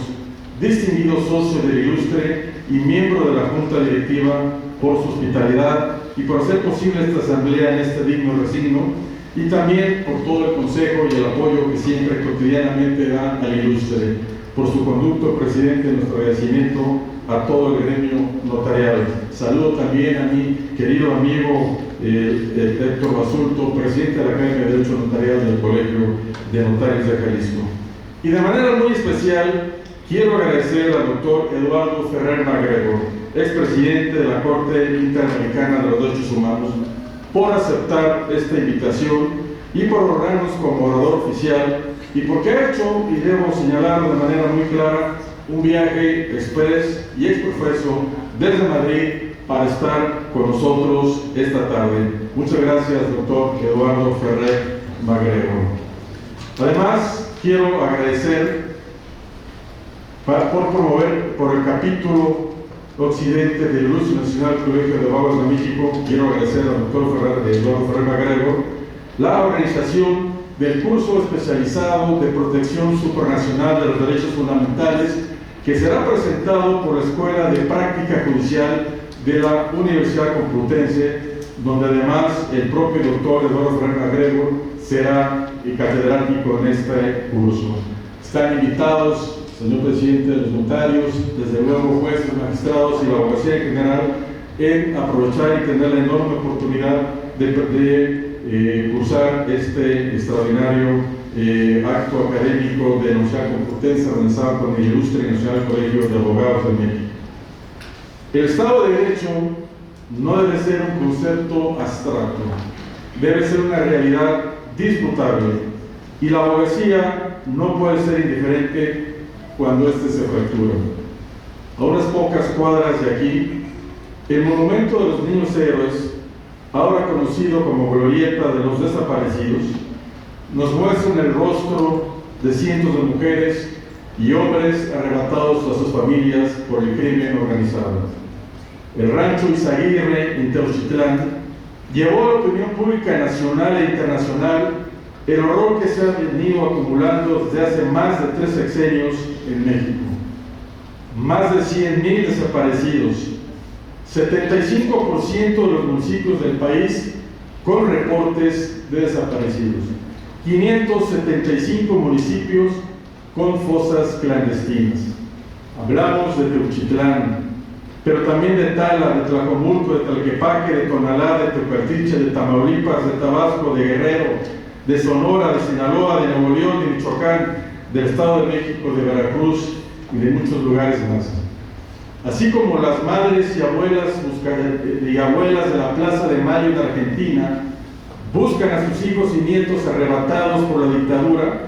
distinguido socio del Ilustre y miembro de la Junta Directiva, por su hospitalidad y por hacer posible esta asamblea en este digno recinto, y también por todo el consejo y el apoyo que siempre cotidianamente da al Ilustre. Por su conducto, presidente, nuestro agradecimiento a todo el gremio notarial. Saludo también a mi querido amigo Héctor Basulto, presidente de la Academia de Derecho Notarial del Colegio de Notarios de Jalisco. Y de manera muy especial, quiero agradecer al doctor Eduardo Ferrer Magrego, expresidente de la Corte Interamericana de los Derechos Humanos, por aceptar esta invitación y por honrarnos como orador oficial, y porque ha hecho, y debo señalarlo de manera muy clara, un viaje express y exprofeso desde Madrid para estar con nosotros esta tarde. Muchas gracias, doctor Eduardo Ferrer Magrego. Además, quiero agradecer por promover por el capítulo Occidente del Ilustre Nacional Colegio de Abogados de México. Quiero agradecer al doctor Eduardo Ferrer Magrego la organización del curso especializado de protección supranacional de los derechos fundamentales, que será presentado por la Escuela de Práctica Judicial de la Universidad Complutense, donde además el propio doctor Eduardo Ferrer Magrego será
y catedrático en este curso. Están invitados, señor presidente, los notarios, desde luego jueces, magistrados y la abogacía en general, en aprovechar y tener la enorme oportunidad de cursar este extraordinario acto académico de Universidad Complutense organizado con el Ilustre y Nacional Colegio de Abogados de México. El Estado de Derecho no debe ser un concepto abstracto, debe ser una realidad disputable, y la abogacía no puede ser indiferente cuando éste se fractura. A unas pocas cuadras de aquí, el Monumento de los Niños Héroes, ahora conocido como Glorieta de los Desaparecidos, nos muestra el rostro de cientos de mujeres y hombres arrebatados a sus familias por el crimen organizado. El rancho Izaguirre en Teuchitlán llevó a la opinión pública nacional e internacional el horror que se ha venido acumulando desde hace más de 3 sexenios en México. Más de 100,000 desaparecidos, 75% de los municipios del país con reportes de desaparecidos, 575 municipios con fosas clandestinas. Hablamos de Teuchitlán, pero también de Tala, de Tlajomulco, de Tlaquepaque, de Tonalá, de Teopertiche, de Tamaulipas, de Tabasco, de Guerrero, de Sonora, de Sinaloa, de Nuevo León, de Michoacán, del Estado de México, de Veracruz y de muchos lugares más. Así como las madres y abuelas de la Plaza de Mayo en Argentina buscan a sus hijos y nietos arrebatados por la dictadura,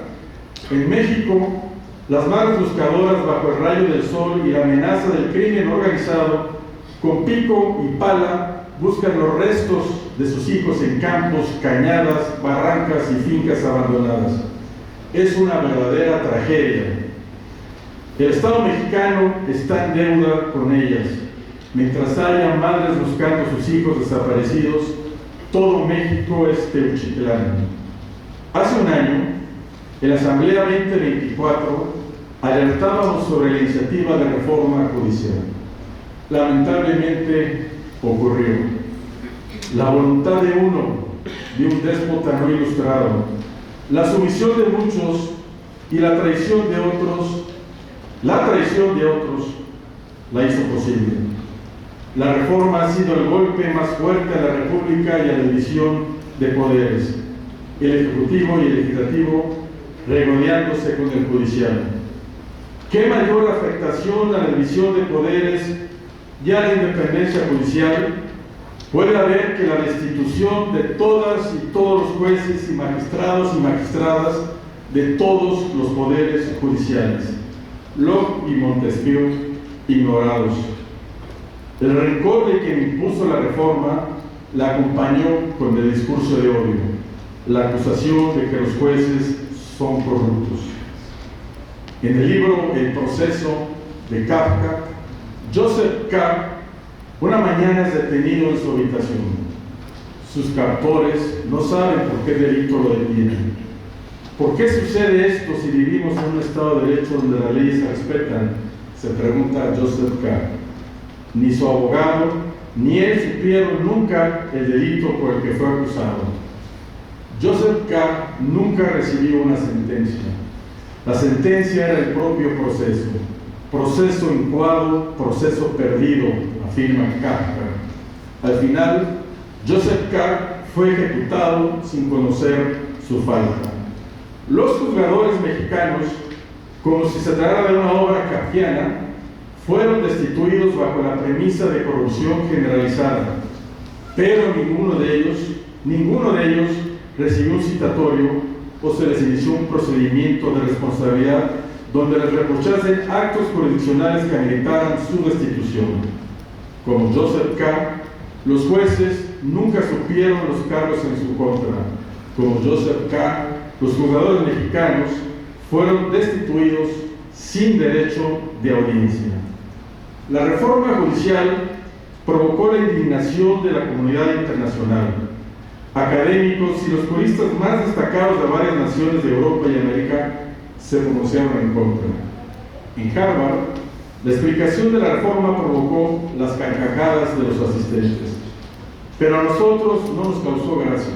en México las madres buscadoras bajo el rayo del sol y la amenaza del crimen organizado, con pico y pala, buscan los restos de sus hijos en campos, cañadas, barrancas y fincas abandonadas. Es una verdadera tragedia. El Estado mexicano está en deuda con ellas. Mientras haya madres buscando a sus hijos desaparecidos, todo México es Teuchitlán. Hace un año, en la Asamblea 2024, alertábamos sobre la iniciativa de reforma judicial. Lamentablemente ocurrió. La voluntad de un déspota no ilustrado, la sumisión de muchos y la traición de otros la hizo posible. La reforma ha sido el golpe más fuerte a la República y a la división de poderes, el Ejecutivo y el Legislativo regodeándose con el Judicial. ¿Qué mayor afectación a la división de poderes y a la independencia judicial puede haber que la destitución de todas y todos los jueces y magistradas de todos los poderes judiciales? Locke y Montesquieu ignorados. El rencor de quien impuso la reforma la acompañó con el discurso de odio, la acusación de que los jueces son corruptos. En el libro El proceso de Kafka, Joseph K. una mañana es detenido en su habitación. Sus captores no saben por qué delito lo detienen. ¿Por qué sucede esto si vivimos en un Estado de Derecho donde las leyes se respetan?, se pregunta Joseph K. Ni su abogado ni él supieron nunca el delito por el que fue acusado. Joseph K. nunca recibió una sentencia. La sentencia era el propio proceso incoado, proceso perdido, afirma Kafka. Al final, Joseph K. fue ejecutado sin conocer su falta. Los juzgadores mexicanos, como si se tratara de una obra kafkiana, fueron destituidos bajo la premisa de corrupción generalizada, pero ninguno de ellos recibió un citatorio o se les inició un procedimiento de responsabilidad donde les reprochasen actos jurisdiccionales que ameritaran su destitución. Como Joseph K., los jueces nunca supieron los cargos en su contra. Como Joseph K., los juzgadores mexicanos fueron destituidos sin derecho de audiencia. La reforma judicial provocó la indignación de la comunidad internacional. Académicos y los juristas más destacados de varias naciones de Europa y América se pronunciaron en contra. En Harvard, la explicación de la reforma provocó las carcajadas de los asistentes, pero a nosotros no nos causó gracia.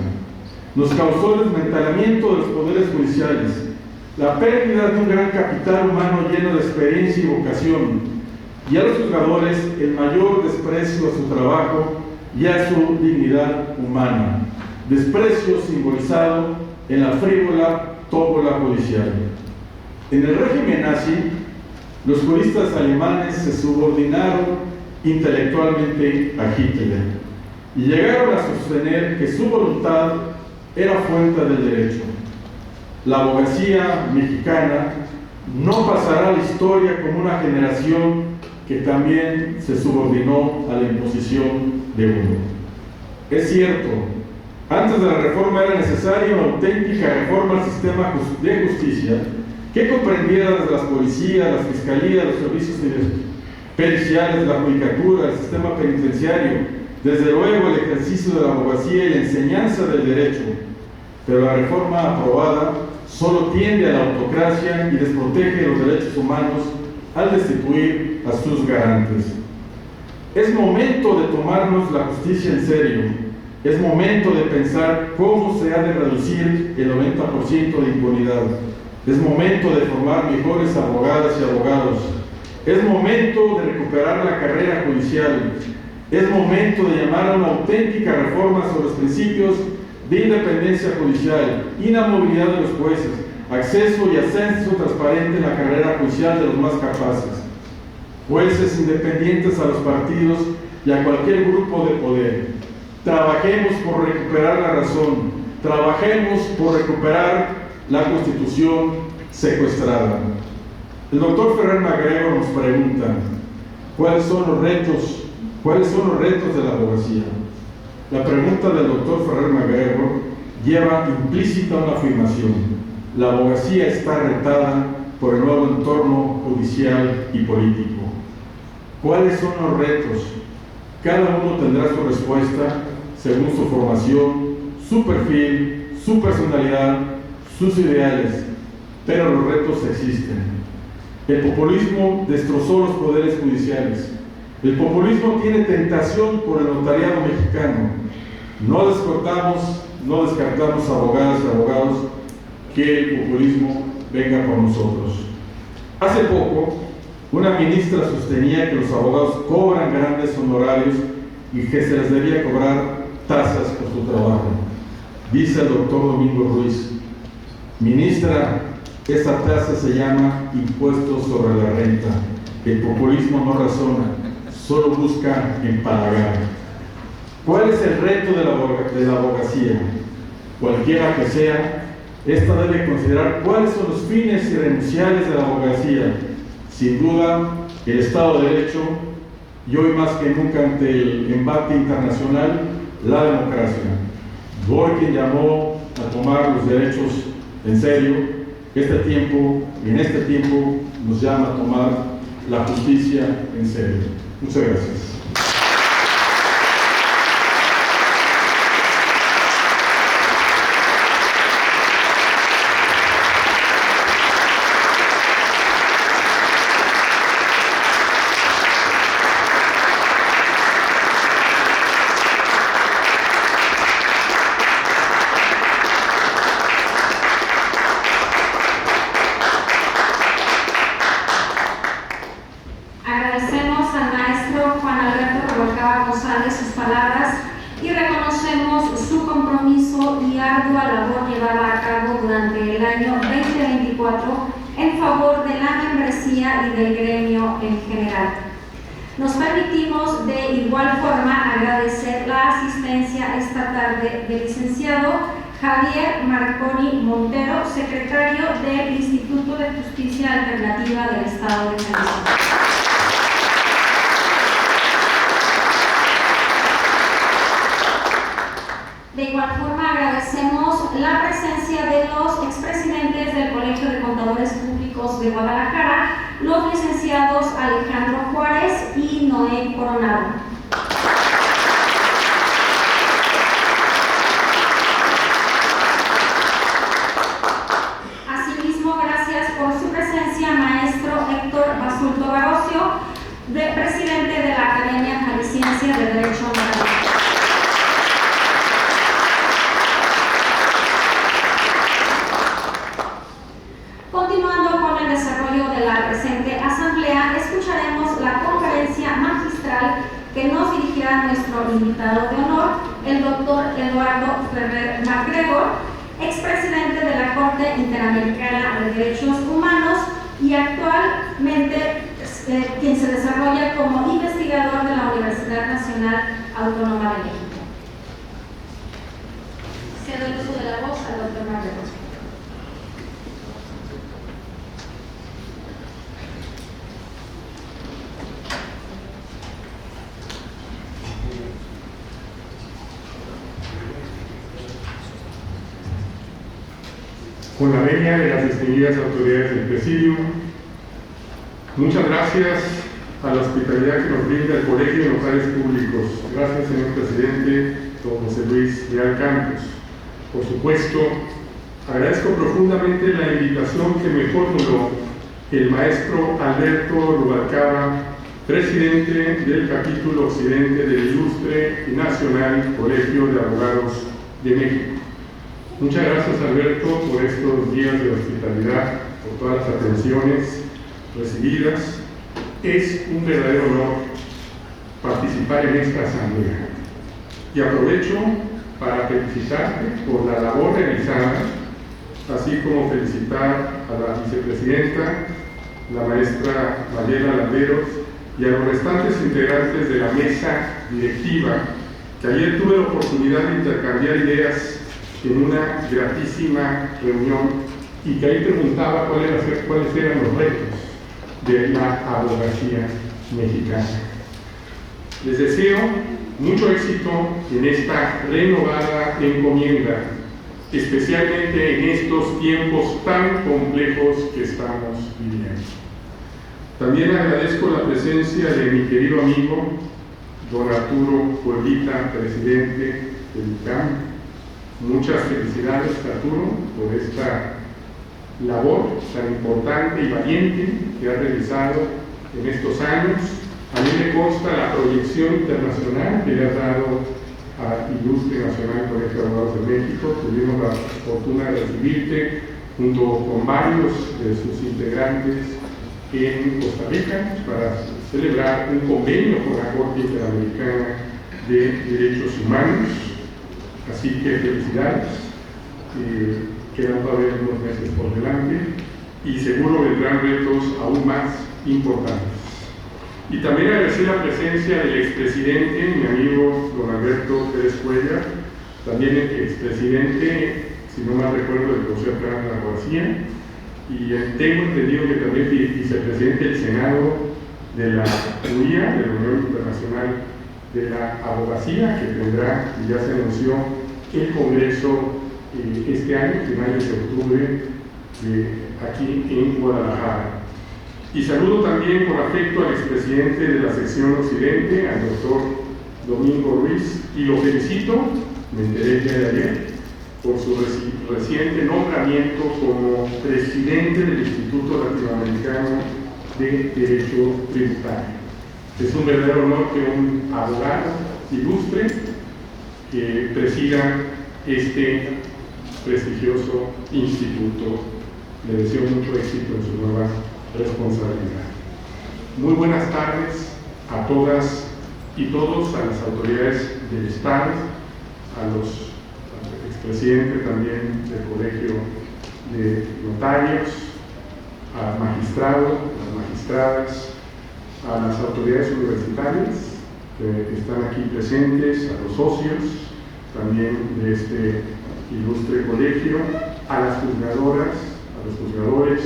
nos causó el desmantelamiento de los poderes judiciales, la pérdida de un gran capital humano lleno de experiencia y vocación, y a los juzgadores el mayor desprecio a su trabajo y a su dignidad humana, desprecio simbolizado en la frívola tóbola judicial. En el régimen nazi, los juristas alemanes se subordinaron intelectualmente a Hitler y llegaron a sostener que su voluntad era fuente del derecho. La abogacía mexicana no pasará a la historia como una generación que también se subordinó a la imposición de uno. Es cierto, antes de la reforma era necesaria una auténtica reforma al sistema de justicia que comprendiera desde las policías, las fiscalías, los servicios periciales, la judicatura, el sistema penitenciario, desde luego el ejercicio de la abogacía y la enseñanza del derecho. Pero la reforma aprobada solo tiende a la autocracia y desprotege los derechos humanos al destituir a sus garantes. Es momento de tomarnos la justicia en serio. Es momento de pensar cómo se ha de reducir el 90% de impunidad. Es momento de formar mejores abogadas y abogados. Es momento de recuperar la carrera judicial. Es momento de llamar a una auténtica reforma sobre los principios de independencia judicial, inamovilidad de los jueces, acceso y ascenso transparente en la carrera judicial de los más capaces, jueces independientes a los partidos y a cualquier grupo de poder. Trabajemos por recuperar la razón, trabajemos por recuperar la Constitución secuestrada. El doctor Ferrer MacGregor nos pregunta, ¿cuáles son los retos de la abogacía? La pregunta del doctor Ferrer MacGregor lleva implícita una afirmación: la abogacía está retada por el nuevo entorno judicial y político. ¿Cuáles son los retos? Cada uno tendrá su respuesta según su formación, su perfil, su personalidad, sus ideales, pero los retos existen. El populismo destrozó los poderes judiciales. El populismo tiene tentación por el notariado mexicano. No descartamos abogadas y abogados que el populismo venga por nosotros. Hace poco, una ministra sostenía que los abogados cobran grandes honorarios y que se les debía cobrar tasas por su trabajo. Dice el doctor Domingo Ruiz: ministra, esa tasa se llama impuesto sobre la renta. El populismo no razona, solo busca empalagar. ¿Cuál es el reto de la abogacía? Cualquiera que sea, esta debe considerar cuáles son los fines irrenunciables de la abogacía. Sin duda, el Estado de Derecho, y hoy más que nunca ante el embate internacional, la democracia. Dworkin llamó a tomar los derechos en serio. En este tiempo nos llama a tomar la justicia en serio. Muchas gracias.
Agradecemos al maestro Juan Alberto Rubalcaba González sus palabras y reconocemos su compromiso y ardua labor llevada a cabo durante el año 2024 en favor de la membresía y del gremio en general. Nos permitimos de igual forma agradecer la asistencia esta tarde del licenciado Javier Marconi Montero, secretario del Instituto de Justicia Alternativa del Estado de Jalisco. De igual forma, agradecemos la presencia de los expresidentes del Colegio de Contadores Públicos de Guadalajara, los licenciados Alejandro Juárez y Noé Coronado. Asimismo, gracias por su presencia, maestro Héctor Basulto Barocio, presidente de la Academia Jalisciense de Derecho Notarial. está nuestro invitado de honor, el doctor Eduardo Ferrer MacGregor, expresidente de la Corte Interamericana de Derechos Humanos y actualmente quien se desarrolla como investigador de la Universidad Nacional Autónoma de México. Cedo el uso de la voz al doctor MacGregor.
Con la venia de las distinguidas autoridades del Presidium, muchas gracias a la hospitalidad que nos brinda el Colegio de Notarios Públicos. Gracias, señor presidente, don José Luis Leal Campos. Por supuesto, agradezco profundamente la invitación que me formuló el maestro Alberto Rubalcaba, presidente del capítulo occidente del Ilustre y Nacional Colegio de Abogados de México. Muchas gracias, Alberto, por estos días de hospitalidad, por todas las atenciones recibidas. Es un verdadero honor participar en esta asamblea. Y aprovecho para felicitarte por la labor realizada, así como felicitar a la vicepresidenta, la maestra Mayela Landeros, y a los restantes integrantes de la mesa directiva, que ayer tuve la oportunidad de intercambiar ideas en una gratísima reunión y que ahí preguntaba cuáles eran los retos de la abogacía mexicana. Les deseo mucho éxito en esta renovada encomienda, especialmente en estos tiempos tan complejos que estamos viviendo. También agradezco la presencia de mi querido amigo, don Arturo Pueblita, presidente del ICAM. Muchas felicidades, Arturo, por esta labor tan importante y valiente que ha realizado en estos años. A mí me consta la proyección internacional que le ha dado al Ilustre Nacional Colegio de Abogados de México. Tuvimos la fortuna de recibirte junto con varios de sus integrantes en Costa Rica para celebrar un convenio con la Corte Interamericana de Derechos Humanos. Así que felicidades, quedan todavía unos meses por delante y seguro vendrán retos aún más importantes. Y también agradecer la presencia del expresidente, mi amigo don Alberto Pérez Cuellar, también el expresidente, si no mal recuerdo, del Consejo Federal de la Abogacía, y tengo entendido que también vicepresidente del Senado de la UIA, de la Unión Internacional de la Abogacía, que tendrá, y ya se anunció, el Congreso este año, finales de octubre, aquí en Guadalajara. Y saludo también con afecto al expresidente de la sección Occidente, al doctor Domingo Ruiz, y lo felicito, me enteré el día de ayer, por su reciente nombramiento como presidente del Instituto Latinoamericano de Derecho Tributario. Es un verdadero honor que un abogado ilustre presida este prestigioso instituto. Le deseo mucho éxito en su nueva responsabilidad. Muy buenas tardes a todas y todos, a las autoridades del Estado, al expresidente también del Colegio de Notarios, al magistrado, a las magistradas, a las autoridades universitarias que están aquí presentes, a los socios también de este ilustre colegio, a las juzgadoras, a los juzgadores,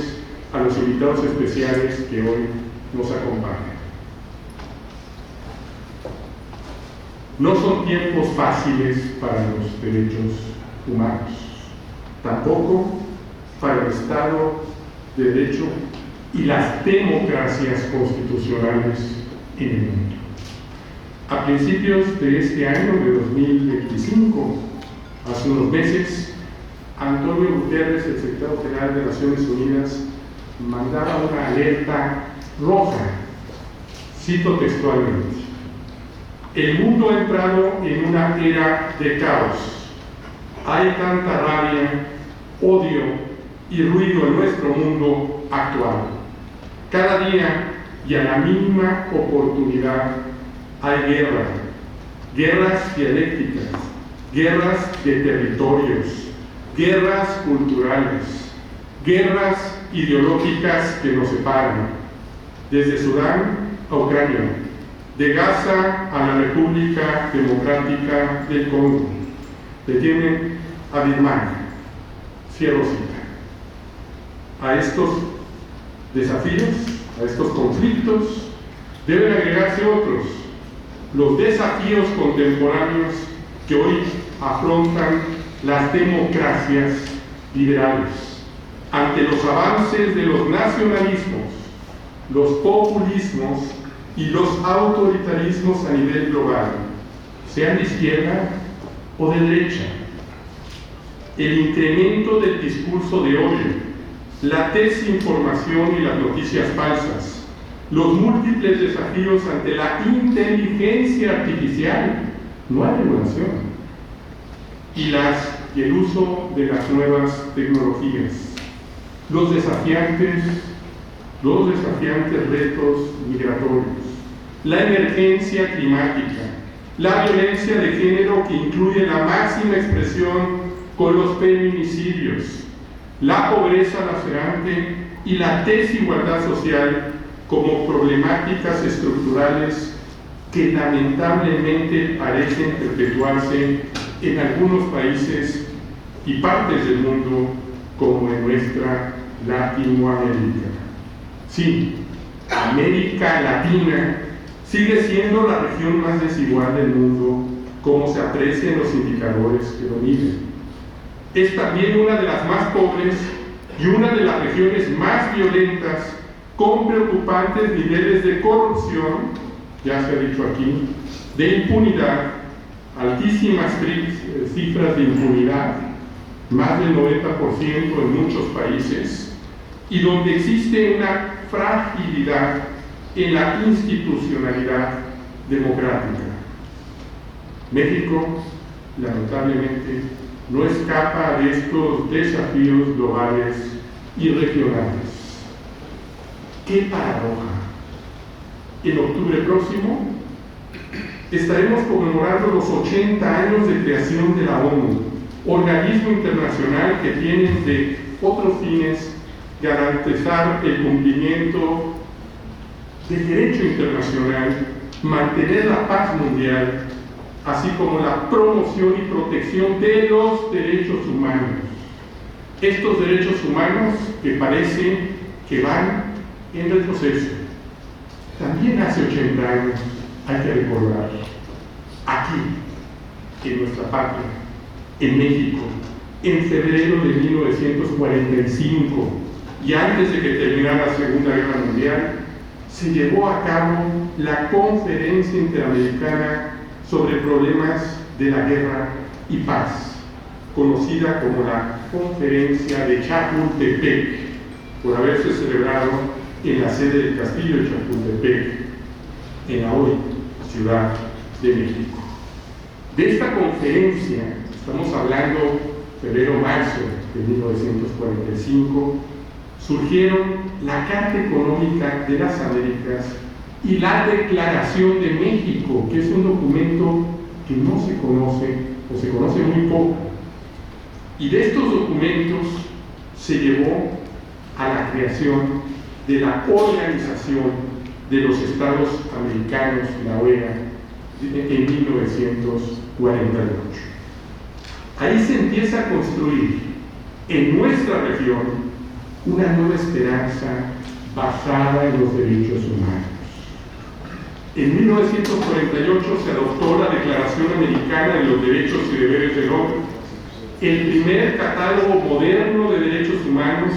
a los invitados especiales que hoy nos acompañan. No son tiempos fáciles para los derechos humanos, tampoco para el Estado de Derecho y las democracias constitucionales en el mundo. A principios de este año, de 2025, hace unos meses, Antonio Guterres, el secretario general de Naciones Unidas, mandaba una alerta roja. Cito textualmente: el mundo ha entrado en una era de caos. Hay tanta rabia, odio y ruido en nuestro mundo actual. Cada día y a la mínima oportunidad hay guerra, guerras dialécticas, guerras de territorios, guerras culturales, guerras ideológicas que nos separan, desde Sudán a Ucrania, de Gaza a la República Democrática del Congo. Detienen a Birmania. Cierro cita. A estos desafíos, a estos conflictos, deben agregarse otros, los desafíos contemporáneos que hoy afrontan las democracias liberales ante los avances de los nacionalismos, los populismos y los autoritarismos a nivel global, sean de izquierda o de derecha. El incremento del discurso de odio, la desinformación y las noticias falsas, los múltiples desafíos ante la inteligencia artificial, no hay regulación, y el uso de las nuevas tecnologías, los desafiantes retos migratorios, la emergencia climática, la violencia de género que incluye la máxima expresión con los feminicidios, la pobreza lacerante y la desigualdad social como problemáticas estructurales que lamentablemente parecen perpetuarse en algunos países y partes del mundo como en nuestra Latinoamérica. Sí, América Latina sigue siendo la región más desigual del mundo, como se aprecia en los indicadores que lo miden. Es también una de las más pobres y una de las regiones más violentas, con preocupantes niveles de corrupción, ya se ha dicho aquí, de impunidad, altísimas cifras de impunidad, más del 90% en muchos países, y donde existe una fragilidad en la institucionalidad democrática. México, lamentablemente, no escapa de estos desafíos globales y regionales. ¡Qué paradoja! En octubre próximo estaremos conmemorando los 80 años de creación de la ONU, organismo internacional que tiene de otros fines garantizar el cumplimiento del derecho internacional, mantener la paz mundial, así como la promoción y protección de los derechos humanos. Estos derechos humanos que parecen que van en retroceso. También hace 80 años, hay que recordar, aquí, en nuestra patria, en México, en febrero de 1945, y antes de que terminara la Segunda Guerra Mundial, se llevó a cabo la Conferencia Interamericana sobre Problemas de la Guerra y Paz, conocida como la Conferencia de Chapultepec, por haberse celebrado en la sede del Castillo de Chapultepec, en la hoy Ciudad de México. De esta conferencia, estamos hablando febrero-marzo de 1945, surgieron la Carta Económica de las Américas y la Declaración de México, que es un documento que no se conoce o se conoce muy poco. Y de estos documentos se llevó a la creación de la Organización de los Estados Americanos, la OEA, en 1948. Ahí se empieza a construir en nuestra región una nueva esperanza basada en los derechos humanos. En 1948 se adoptó la Declaración Americana de los Derechos y Deberes del Hombre, el primer catálogo moderno de derechos humanos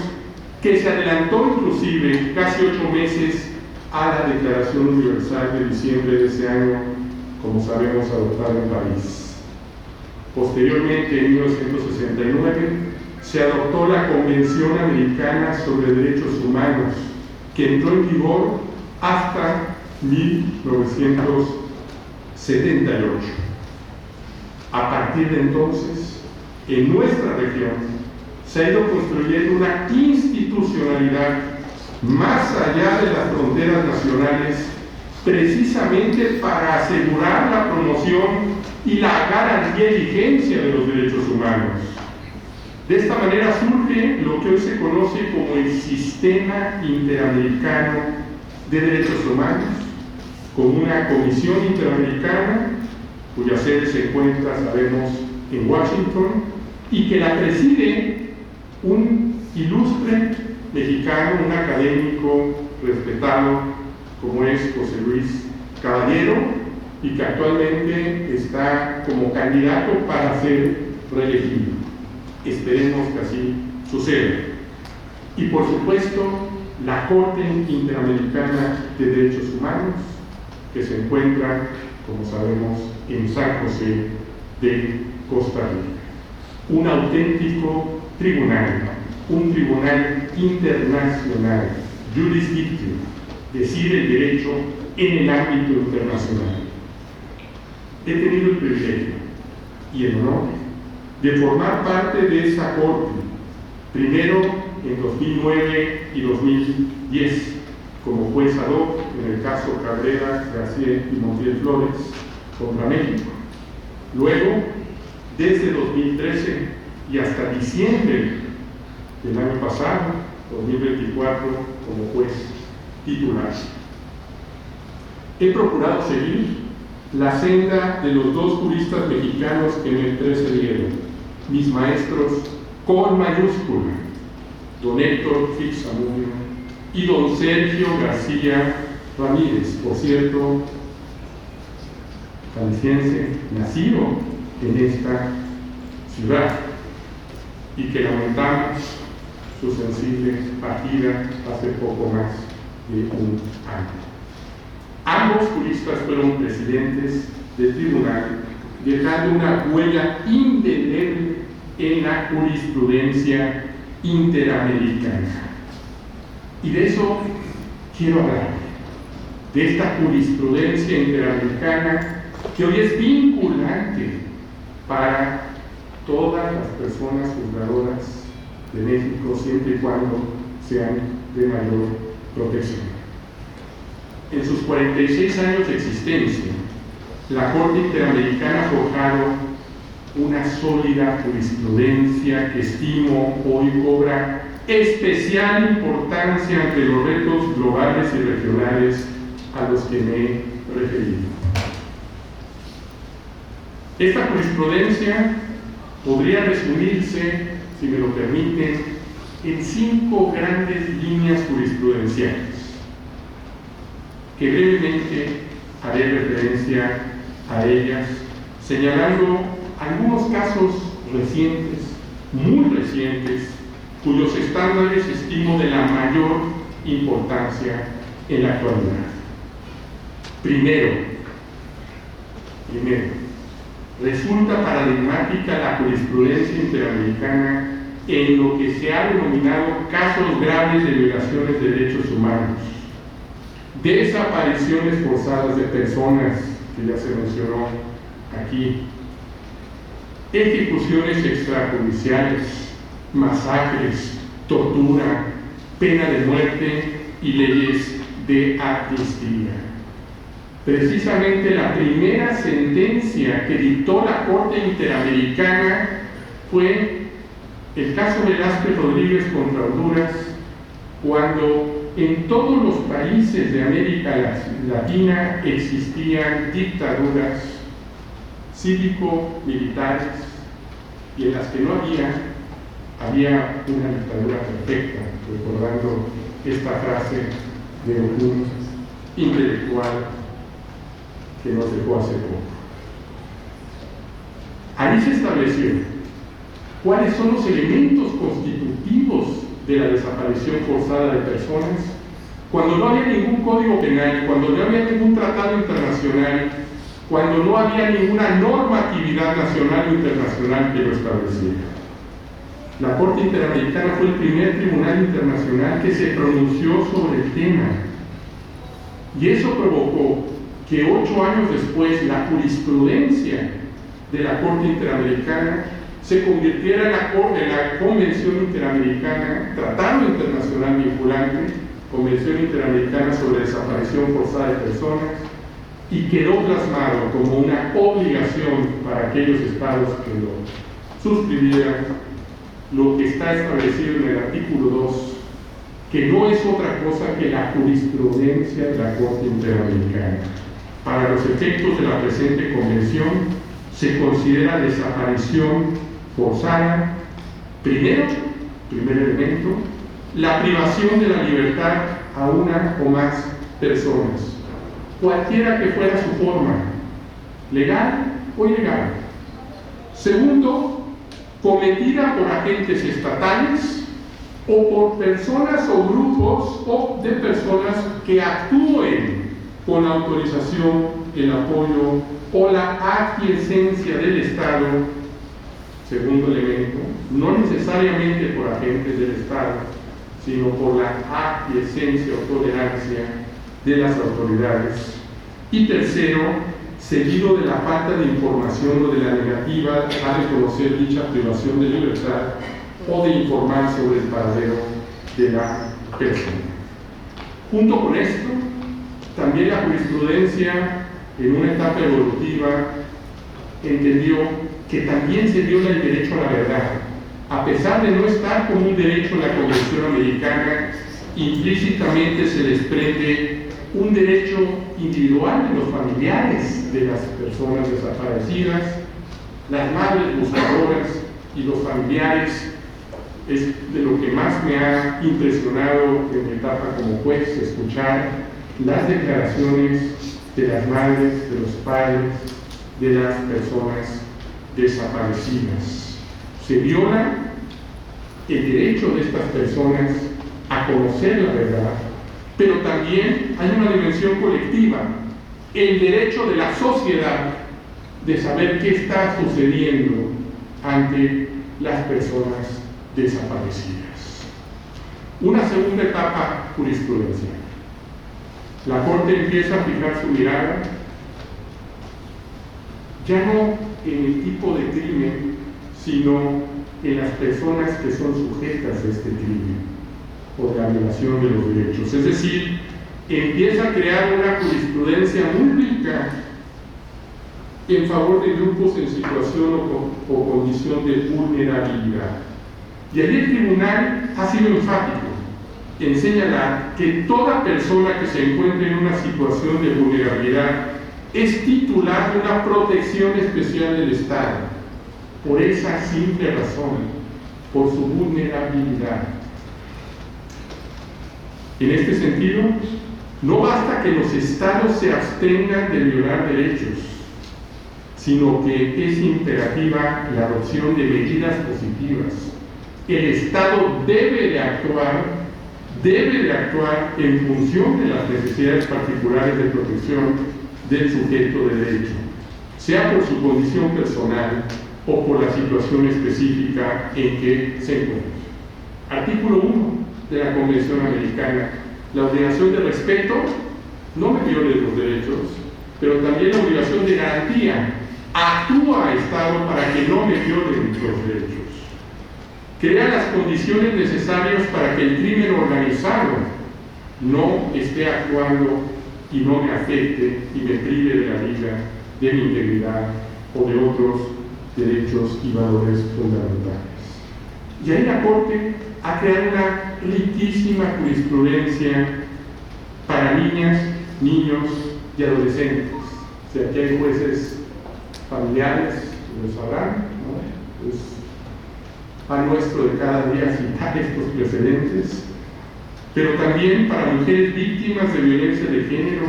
que se adelantó inclusive casi 8 meses a la Declaración Universal de diciembre de ese año, como sabemos, adoptada en París. Posteriormente, en 1969, se adoptó la Convención Americana sobre Derechos Humanos, que entró en vigor hasta 1978. A partir de entonces, en nuestra región, se ha ido construyendo una institucionalidad más allá de las fronteras nacionales precisamente para asegurar la promoción y la garantía y vigencia de los derechos humanos. De esta manera surge lo que hoy se conoce como el Sistema Interamericano de Derechos Humanos, con una comisión interamericana cuya sede se encuentra, sabemos, en Washington, y que la preside un ilustre mexicano, un académico respetado como es José Luis Caballero, y que actualmente está como candidato para ser reelegido. Esperemos que así suceda. Y por supuesto, la Corte Interamericana de Derechos Humanos, que se encuentra, como sabemos, en San José de Costa Rica. Un auténtico tribunal, un tribunal internacional, jurisdictio, decide el derecho en el ámbito internacional. He tenido el privilegio y el honor de formar parte de esa corte, primero en 2009 y 2010, como juez ad hoc en el caso Cabrera, García y Montiel Flores contra México. Luego, desde 2013 y hasta diciembre del año pasado, 2024, como juez titular. He procurado seguir la senda de los dos juristas mexicanos que me precedieron, mis maestros con mayúscula, don Héctor Fix-Zamudio y don Sergio García Ramírez, por cierto, jalisciense, nacido en esta ciudad, y que lamentamos su sensible partida hace poco más de un año. Ambos juristas fueron presidentes del tribunal, dejando una huella indeleble en la jurisprudencia interamericana. Y de eso quiero hablar, de esta jurisprudencia interamericana que hoy es vinculante para todas las personas juzgadoras de México, siempre y cuando sean de mayor protección. En sus 46 años de existencia, la Corte Interamericana ha forjado una sólida jurisprudencia que estimo hoy cobra especial importancia ante los retos globales y regionales a los que me he referido. Esta jurisprudencia podría resumirse, si me lo permiten, en 5 grandes líneas jurisprudenciales, que brevemente haré referencia a ellas, señalando algunos casos recientes, muy recientes, cuyos estándares estimo de la mayor importancia en la actualidad. Primero, resulta paradigmática la jurisprudencia interamericana en lo que se ha denominado casos graves de violaciones de derechos humanos, desapariciones forzadas de personas, que ya se mencionó aquí, ejecuciones extrajudiciales, masacres, tortura, pena de muerte y leyes de amnistía. Precisamente la primera sentencia que dictó la Corte Interamericana fue el caso Velázquez Rodríguez contra Honduras, cuando en todos los países de América Latina existían dictaduras cívico-militares, y en las que no había una dictadura perfecta, recordando esta frase de un intelectual que nos dejó hace poco. Ahí se estableció cuáles son los elementos constitutivos de la desaparición forzada de personas, cuando no había ningún código penal, cuando no había ningún tratado internacional, cuando no había ninguna normatividad nacional o internacional que lo estableciera. La Corte Interamericana fue el primer tribunal internacional que se pronunció sobre el tema, y eso provocó que 8 años después la jurisprudencia de la Corte Interamericana se convirtiera en la Convención Interamericana, Tratado Internacional Vinculante, Convención Interamericana sobre Desaparición Forzada de Personas, y quedó plasmado como una obligación para aquellos estados que lo suscribieran lo que está establecido en el artículo 2, que no es otra cosa que la jurisprudencia de la Corte Interamericana. Para los efectos de la presente convención, se considera desaparición forzada, primer elemento, la privación de la libertad a una o más personas, cualquiera que fuera su forma, legal o ilegal. Segundo, cometida por agentes estatales o por personas o grupos o de personas que actúen con la autorización, el apoyo o la aquiescencia del Estado. Segundo elemento, no necesariamente por agentes del Estado, sino por la aquiescencia o tolerancia de las autoridades. Y tercero, seguido de la falta de información o de la negativa a reconocer dicha privación de libertad o de informar sobre el paradero de la persona. Junto con esto, también la jurisprudencia, en una etapa evolutiva, entendió que también se viola el derecho a la verdad. A pesar de no estar como un derecho en la Convención Americana, implícitamente se desprende un derecho individual de los familiares de las personas desaparecidas, las madres buscadoras y los familiares. Es de lo que más me ha impresionado en mi etapa como juez, escuchar las declaraciones de las madres, de los padres, de las personas desaparecidas. Se viola el derecho de estas personas a conocer la verdad, pero también hay una dimensión colectiva, el derecho de la sociedad de saber qué está sucediendo ante las personas desaparecidas. Una segunda etapa jurisprudencial. La Corte empieza a fijar su mirada ya no en el tipo de crimen, sino en las personas que son sujetas a este crimen por la violación de los derechos. Es decir, empieza a crear una jurisprudencia muy rica en favor de grupos en situación o condición de vulnerabilidad. Y allí el tribunal ha sido enfático en señalar que toda persona que se encuentre en una situación de vulnerabilidad es titular de una protección especial del Estado, por esa simple razón, por su vulnerabilidad. En este sentido, no basta que los Estados se abstengan de violar derechos, sino que es imperativa la adopción de medidas positivas. El Estado debe de actuar en función de las necesidades particulares de protección del sujeto de derecho, sea por su condición personal o por la situación específica en que se encuentra. Artículo 1 de la Convención Americana: la obligación de respeto, no me violen los derechos, pero también la obligación de garantía. Actúa Estado para que no me violen los derechos. Crea las condiciones necesarias para que el crimen organizado no esté actuando y no me afecte y me prive de la vida, de mi integridad o de otros derechos y valores fundamentales. Y ahí la Corte ha creado una riquísima jurisprudencia para niñas, niños y adolescentes. O sea, aquí hay jueces familiares, lo sabrán, ¿no? Es pan nuestro de cada día citar estos precedentes, pero también para mujeres víctimas de violencia de género,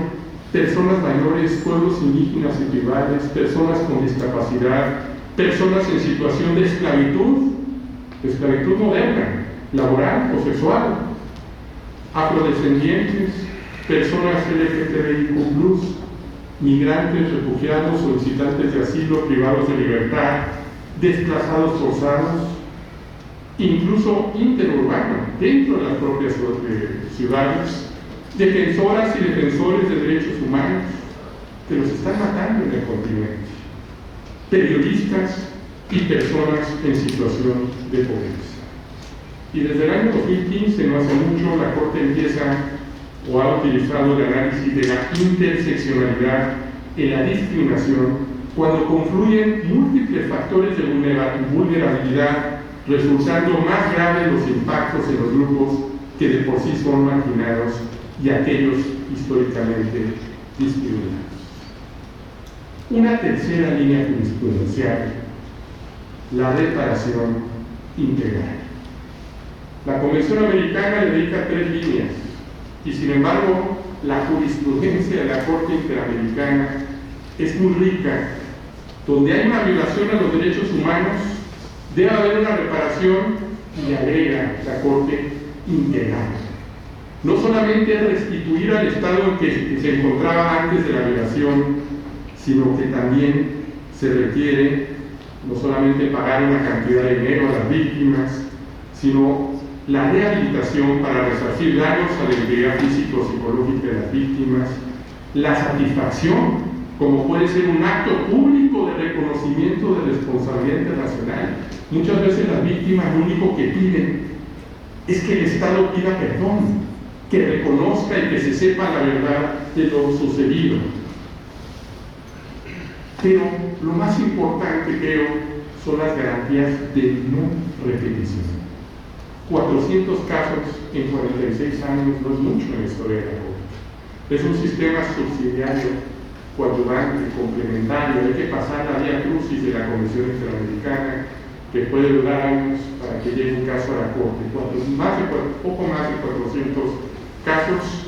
personas mayores, pueblos indígenas y tribales, personas con discapacidad, personas en situación de esclavitud moderna, laboral o sexual, afrodescendientes, personas LGTBIQ+, migrantes, refugiados, solicitantes de asilo, privados de libertad, desplazados forzados, incluso interurbanos, dentro de las propias ciudades, defensoras y defensores de derechos humanos que los están matando en el continente, periodistas y personas en situación de pobreza. Y desde el año 2015, no hace mucho, la Corte empieza o ha utilizado el análisis de la interseccionalidad en la discriminación cuando confluyen múltiples factores de vulnerabilidad, resultando más graves los impactos en los grupos que de por sí son marginados y aquellos históricamente discriminados. Una tercera línea jurisprudencial, la reparación integral. La Convención Americana le dedica 3 líneas y sin embargo la jurisprudencia de la Corte Interamericana es muy rica. Donde hay una violación a los derechos humanos, debe haber una reparación y agrega la Corte integral. No solamente es restituir al estado en que se encontraba antes de la violación, sino que también se requiere no solamente pagar una cantidad de dinero a las víctimas, sino la rehabilitación para resarcir daños a la integridad físico-psicológica de las víctimas, la satisfacción, como puede ser un acto público de reconocimiento de responsabilidad internacional. Muchas veces las víctimas lo único que piden es que el Estado pida perdón, que reconozca y que se sepa la verdad de lo sucedido. Pero lo más importante, creo, son las garantías de no repetición. 400 casos en 46 años no es mucho en la historia de la Corte. Es un sistema subsidiario, coadyuvante, complementario. Hay que pasar la vía crucis de la Convención Interamericana, que puede durar años para que llegue un caso a la Corte. Poco más de 400 casos,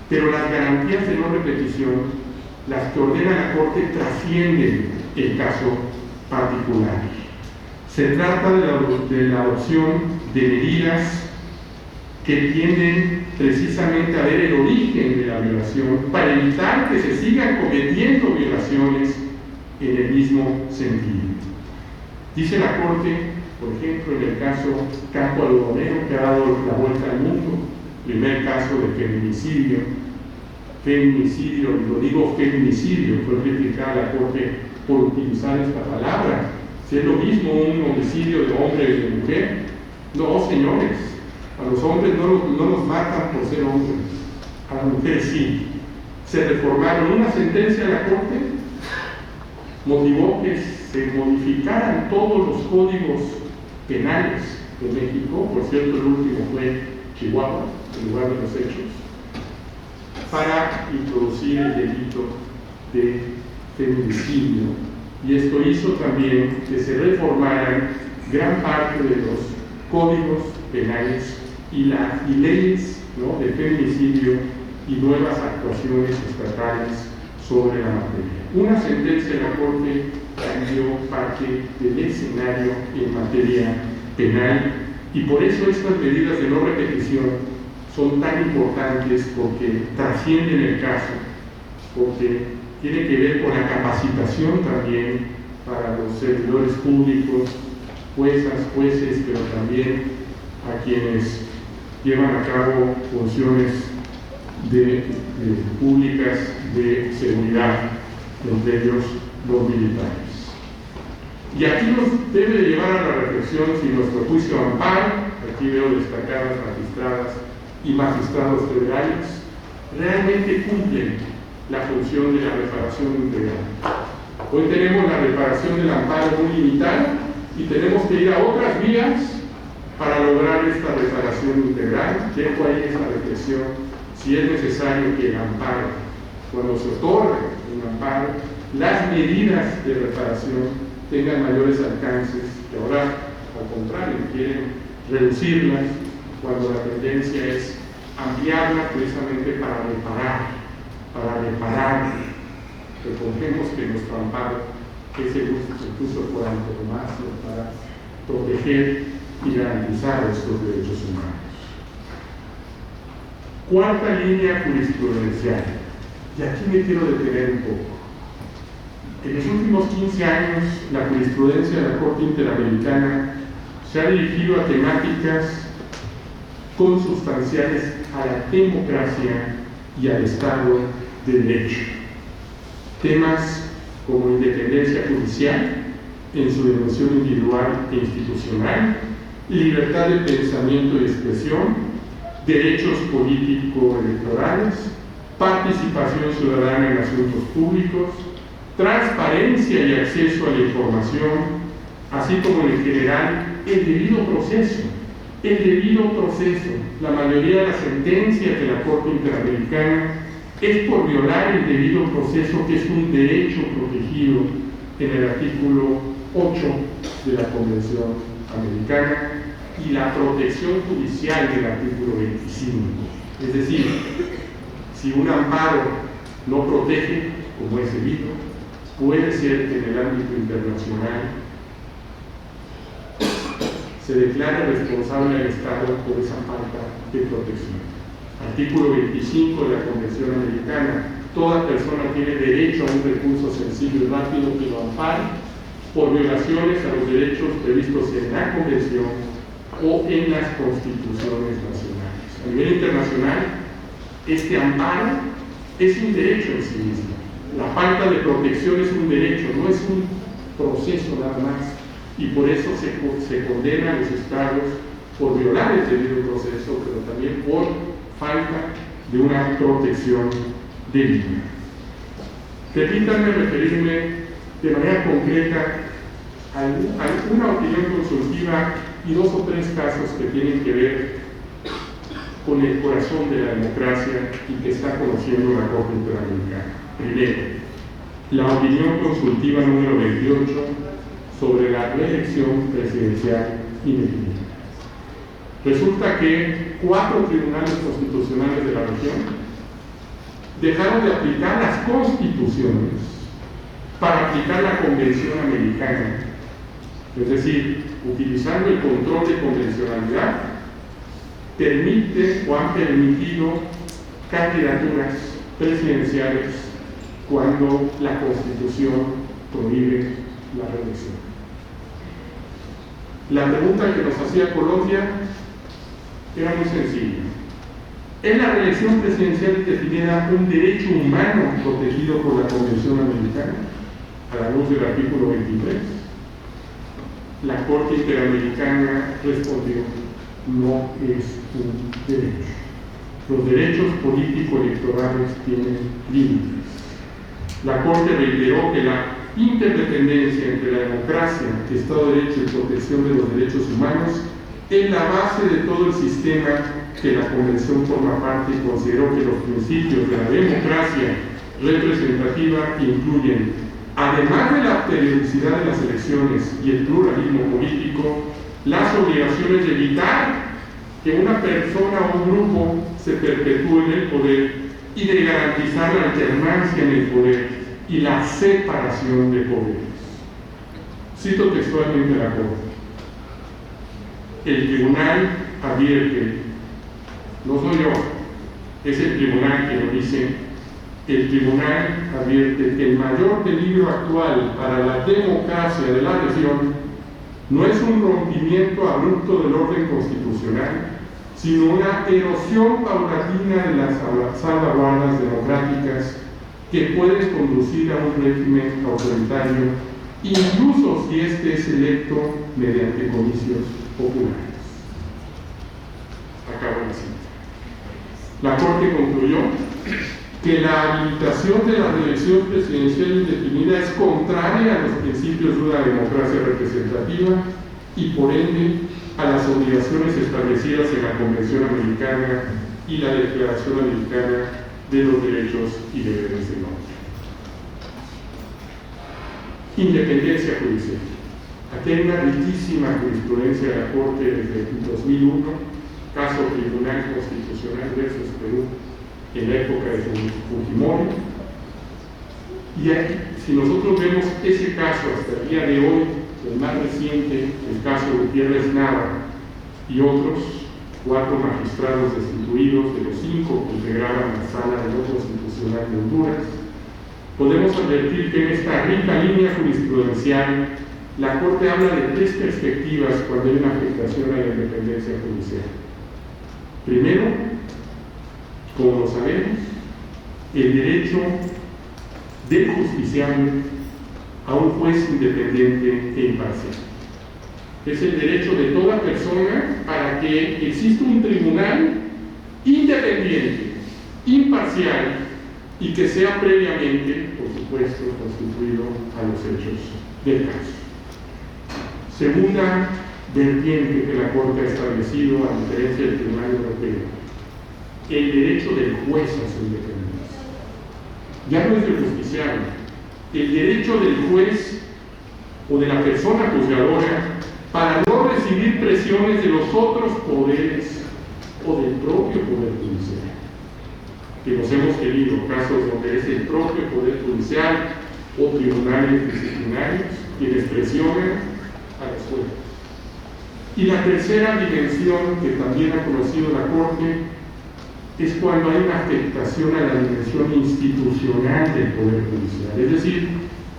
pero las garantías de no repetición, las que ordena la Corte, trascienden el caso particular. Se trata de la adopción de medidas que tienden precisamente a ver el origen de la violación para evitar que se sigan cometiendo violaciones en el mismo sentido. Dice la Corte, por ejemplo, en el caso Campo Algodonero, que ha dado la vuelta al mundo, primer caso de feminicidio, y lo digo feminicidio, fue criticada la Corte por utilizar esta palabra. Si es lo mismo un homicidio de hombre y de mujer, no, señores, a los hombres no los matan por ser hombres, a las mujeres sí. Se reformaron una sentencia de la Corte, motivó que se modificaran todos los códigos penales de México, por cierto el último fue Chihuahua, en lugar de los hechos, para introducir el delito de feminicidio. Y esto hizo también que se reformaran gran parte de los códigos penales y leyes, ¿no?, de feminicidio y nuevas actuaciones estatales sobre la materia. Una sentencia de la Corte cambió parte del escenario en materia penal y por eso estas medidas de no repetición son tan importantes, porque trascienden el caso, porque tiene que ver con la capacitación también para los servidores públicos, jueces, pero también a quienes llevan a cabo funciones públicas de seguridad, entre ellos los militares. Y aquí nos debe llevar a la reflexión si nuestro juicio de amparo, aquí veo destacadas magistradas y magistrados federales, realmente cumplen la función de la reparación integral. Hoy tenemos la reparación del amparo muy limitada y tenemos que ir a otras vías para lograr esta reparación integral. Dejo ahí esa reflexión, si es necesario que el amparo, cuando se otorga un amparo, las medidas de reparación tengan mayores alcances, que ahora al contrario quieren reducirlas, cuando la tendencia es ampliarlas precisamente para reparar. Recordemos que nuestro amparo es el uso por antonomasia para proteger y garantizar estos derechos humanos. Cuarta línea jurisprudencial, y aquí me quiero detener un poco. En los últimos 15 años, la jurisprudencia de la Corte Interamericana se ha dirigido a temáticas consubstanciales a la democracia y al Estado de Derecho. Temas como independencia judicial en su dimensión individual e institucional, libertad de pensamiento y expresión, derechos político-electorales, participación ciudadana en asuntos públicos, transparencia y acceso a la información, así como en general el debido proceso. El debido proceso. La mayoría de las sentencias de la Corte Interamericana es por violar el debido proceso, que es un derecho protegido en el artículo 8 de la Convención Americana, y la protección judicial del artículo 25. Es decir, si un amparo no protege, como es debido, puede ser que en el ámbito internacional se declare responsable al Estado por esa falta de protección. Artículo 25 de la Convención Americana: toda persona tiene derecho a un recurso sencillo y rápido que lo ampare por violaciones a los derechos previstos en la Convención o en las constituciones nacionales. A nivel internacional, este amparo es un derecho en sí mismo. La falta de protección es un derecho, no es un proceso nada más, y por eso se condena a los estados por violar el debido proceso, pero también por falta de una protección debida. Permítanme referirme de manera concreta a una opinión consultiva y 2 o 3 casos que tienen que ver con el corazón de la democracia y que está conociendo la Corte Interamericana. Primero, la opinión consultiva número 28 sobre la reelección presidencial indefinida. Resulta que 4 tribunales constitucionales de la región dejaron de aplicar las constituciones para aplicar la Convención Americana. Es decir, utilizando el control de convencionalidad, permite o han permitido candidaturas presidenciales cuando la Constitución prohíbe la reelección. La pregunta que nos hacía Colombia era muy sencilla. ¿Es la reelección presidencial indefinida un derecho humano protegido por la Convención Americana a la luz del artículo 23? La Corte Interamericana respondió: no es un derecho. Los derechos político-electorales tienen límites. La Corte reiteró que la interdependencia entre la democracia, Estado de Derecho y protección de los derechos humanos es la base de todo el sistema que la Convención forma parte, y consideró que los principios de la democracia representativa incluyen, además de la periodicidad de las elecciones y el pluralismo político, las obligaciones de evitar que una persona o un grupo se perpetúe en el poder y de garantizar la alternancia en el poder y la separación de poderes. Cito textualmente la Corte. El tribunal advierte, no soy yo, es el tribunal que lo dice. El tribunal advierte que el mayor peligro actual para la democracia de la región no es un rompimiento abrupto del orden constitucional, sino una erosión paulatina de las salvaguardas democráticas que pueden conducir a un régimen autoritario, incluso si este es electo mediante comicios populares. Acabo la cita. La Corte concluyó que la habilitación de la reelección presidencial indefinida es contraria a los principios de una democracia representativa y por ende a las obligaciones establecidas en la Convención Americana y la Declaración Americana de los Derechos y Deberes del Hombre. Independencia judicial. Aquí hay una riquísima jurisprudencia de la Corte desde el 2001, caso Tribunal Constitucional versus Perú, en la época de Fujimori. Y aquí, si nosotros vemos ese caso hasta el día de hoy, el más reciente, el caso de Gutiérrez Nava y otros 4 magistrados destituidos de los 5 que integraban la Sala de lo Constitucional de Honduras, podemos advertir que en esta rica línea jurisprudencial la Corte habla de 3 perspectivas cuando hay una afectación a la independencia judicial. Primero, como lo sabemos, el derecho del justiciable a un juez independiente e imparcial. Es el derecho de toda persona para que exista un tribunal independiente, imparcial y que sea previamente, por supuesto, constituido a los hechos del caso. Segunda vertiente que la Corte ha establecido, a diferencia del Tribunal Europeo, el derecho del juez a su independencia. Ya no es del justiciable, el derecho del juez o de la persona juzgadora para no recibir presiones de los otros poderes o del propio Poder Judicial. Que nos hemos querido casos donde es el propio Poder Judicial o tribunales disciplinarios quienes presionan a los jueces. Y la tercera dimensión que también ha conocido la Corte es cuando hay una afectación a la dimensión institucional del Poder Judicial, es decir,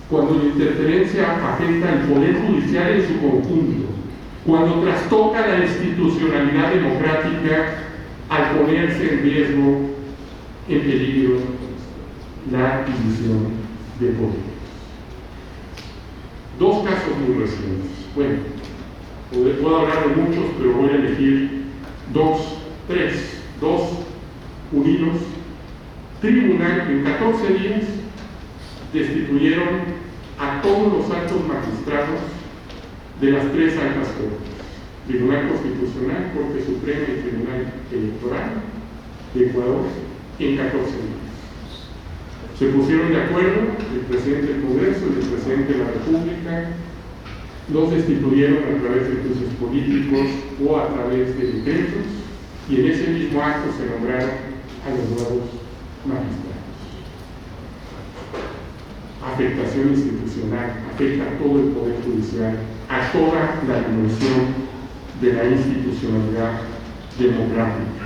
cuando la interferencia afecta al Poder Judicial en su conjunto, cuando trastoca la institucionalidad democrática al ponerse en riesgo, en peligro, la división de poderes. Dos casos muy recientes. Bueno, puedo hablar de muchos, pero voy a elegir dos unidos. Tribunal, en 14 días destituyeron a todos los altos magistrados de las 3 altas cortes: Tribunal Constitucional, Corte Suprema y Tribunal Electoral de Ecuador, en 14 días. Se pusieron de acuerdo el presidente del Congreso y el presidente de la República, los destituyeron a través de juicios políticos o a través de decretos, y en ese mismo acto se nombraron a los nuevos magistrados. Afectación institucional, afecta a todo el Poder Judicial, a toda la dimensión de la institucionalidad democrática.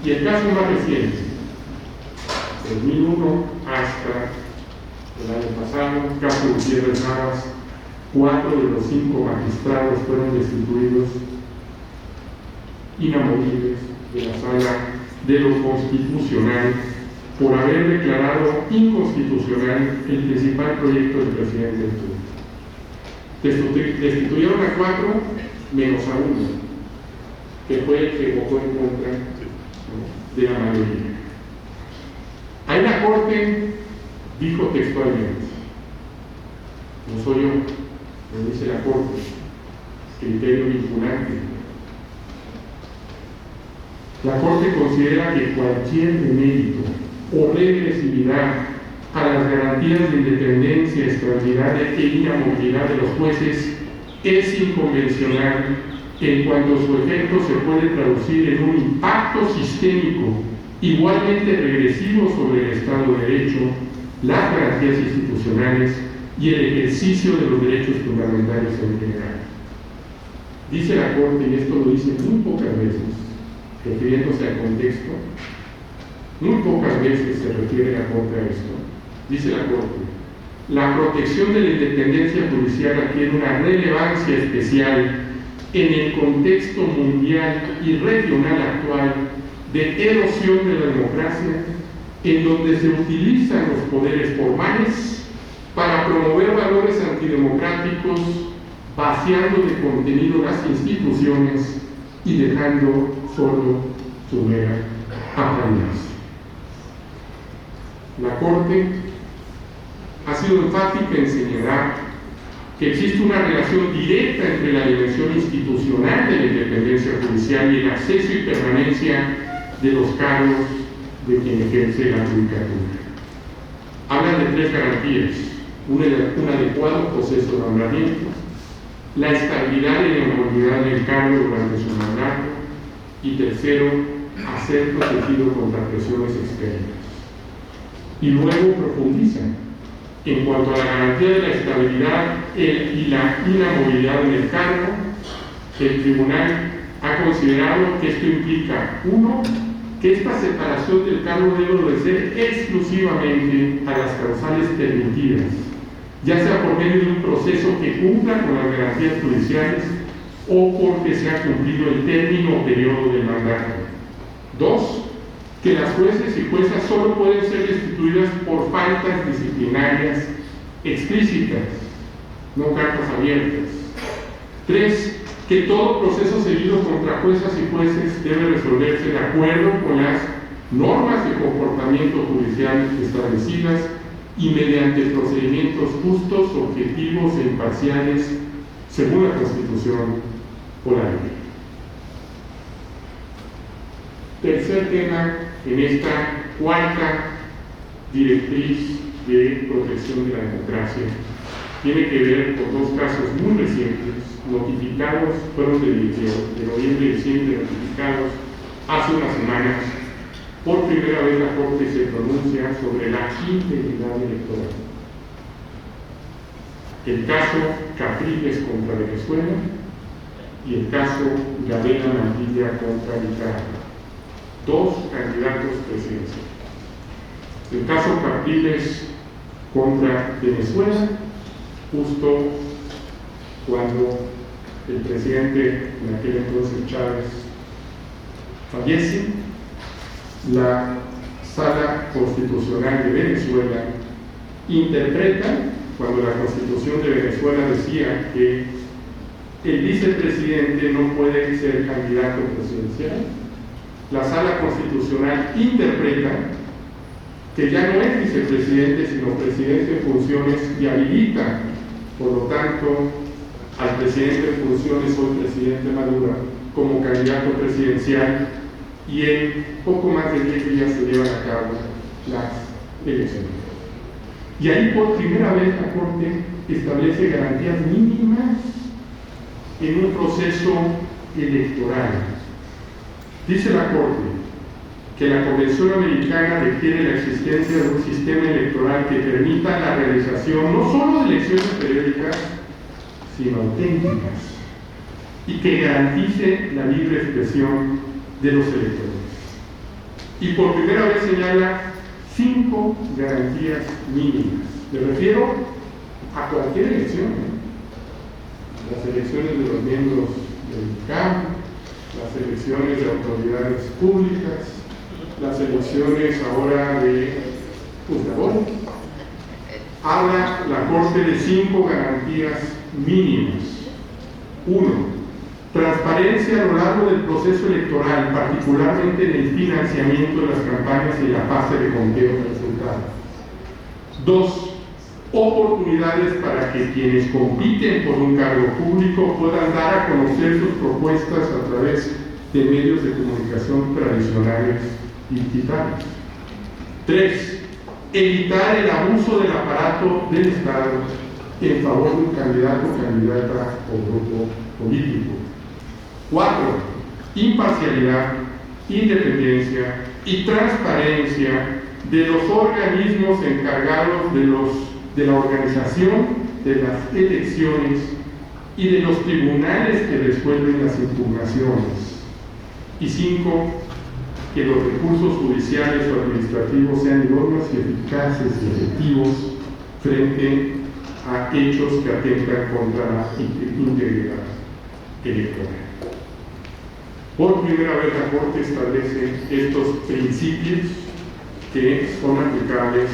Y el caso más reciente, 2001 hasta el año pasado, caso Gutiérrez Navas, 4 de los 5 magistrados fueron destituidos inamovibles de la Sala de lo Constitucional por haber declarado inconstitucional el principal proyecto del presidente Arturo. Destituyeron a 4 menos a 1, que fue el que votó en contra de la mayoría. Ahí la Corte dijo textualmente, no soy yo, lo dice la Corte, criterio vinculante. La Corte considera que cualquier demérito o regresividad a las garantías de independencia, estabilidad e inamovilidad de los jueces es inconvencional en cuanto su efecto se puede traducir en un impacto sistémico igualmente regresivo sobre el Estado de Derecho, las garantías institucionales y el ejercicio de los derechos fundamentales en general. Dice la Corte, y esto lo dice muy pocas veces, refiriéndose al contexto, muy pocas veces se refiere la Corte a esto. Dice la Corte, la protección de la independencia judicial adquiere una relevancia especial en el contexto mundial y regional actual de erosión de la democracia, en donde se utilizan los poderes formales para promover valores antidemocráticos, vaciando de contenido las instituciones y dejando solo su mera apariencia. La Corte ha sido enfática en señalar que existe una relación directa entre la dimensión institucional de la independencia judicial y el acceso y permanencia de los cargos de quien ejerce la judicatura. Hablan de 3 garantías: un adecuado proceso de nombramiento, la estabilidad y la inmovilidad del cargo durante su mandato, y tercero, a ser protegido contra presiones externas. Y luego profundizan en cuanto a la garantía de la estabilidad y la inamovilidad en el cargo. El tribunal ha considerado que esto implica, 1, que esta separación del cargo debe obedecer exclusivamente a las causales permitidas, ya sea por medio de un proceso que cumpla con las garantías judiciales o porque se ha cumplido el término o periodo del mandato. 2, que las jueces y juezas solo pueden ser destituidas por faltas disciplinarias explícitas, no cartas abiertas. 3, que todo proceso seguido contra juezas y jueces debe resolverse de acuerdo con las normas de comportamiento judicial establecidas y mediante procedimientos justos, objetivos e imparciales según la Constitución o la ley. Tercer tema en esta cuarta directriz de protección de la democracia tiene que ver con dos casos muy recientes, notificados, fueron de noviembre y diciembre, notificados hace unas semanas. Por primera vez la Corte se pronuncia sobre la integridad electoral. El caso Capriles contra Venezuela y el caso Gadea Mantilla contra Nicaragua. Dos candidatos presidenciales. El caso Capriles contra Venezuela, justo cuando el presidente, en aquel entonces Chávez, fallece, la Sala Constitucional de Venezuela interpreta, cuando la Constitución de Venezuela decía que el vicepresidente no puede ser candidato presidencial, la Sala Constitucional interpreta que ya no es vicepresidente, sino presidente en funciones y habilita, por lo tanto, al presidente en funciones o el presidente Maduro como candidato presidencial, y en poco más de 10 días se llevan a cabo las elecciones. Y ahí por primera vez la Corte establece garantías mínimas en un proceso electoral. Dice la Corte que la Convención Americana requiere la existencia de un sistema electoral que permita la realización no solo de elecciones periódicas, sino auténticas, y que garantice la libre expresión de los electores. Y por primera vez señala 5 garantías mínimas. Me refiero a cualquier elección, las elecciones de los miembros del CAM, las elecciones de autoridades públicas, las elecciones ahora de juzgadores. Habla la Corte de 5 garantías mínimas. 1. Transparencia a lo largo del proceso electoral, particularmente en el financiamiento de las campañas y la fase de conteo de resultados. 2. Oportunidades para que quienes compiten por un cargo público puedan dar a conocer sus propuestas a través de medios de comunicación tradicionales y digitales. 3. Evitar el abuso del aparato del Estado en favor de un candidato, candidata o grupo político. 4. Imparcialidad, independencia y transparencia de los organismos encargados de la organización de las elecciones y de los tribunales que resuelven las impugnaciones. Y 5. Que los recursos judiciales o administrativos sean idóneos y eficaces y efectivos frente a hechos que atentan contra la integridad electoral. Por primera vez la Corte establece estos principios que son aplicables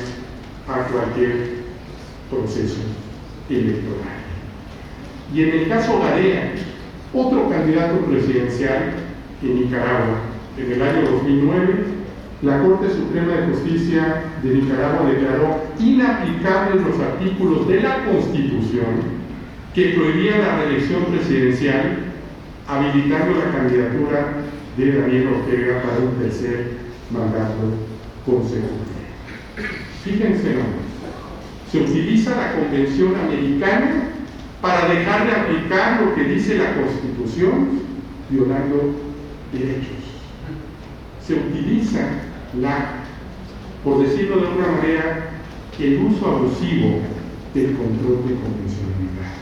a cualquier proceso electoral. Y en el caso Gadea, otro candidato presidencial en Nicaragua, en el año 2009, la Corte Suprema de Justicia de Nicaragua declaró inaplicables los artículos de la Constitución que prohibían la reelección presidencial, habilitando la candidatura de Daniel Ortega para un tercer mandato consecutivo. Fíjense nomás, se utiliza la Convención Americana para dejar de aplicar lo que dice la Constitución, violando derechos. Se utiliza por decirlo de alguna manera, el uso abusivo del control de convencionalidad.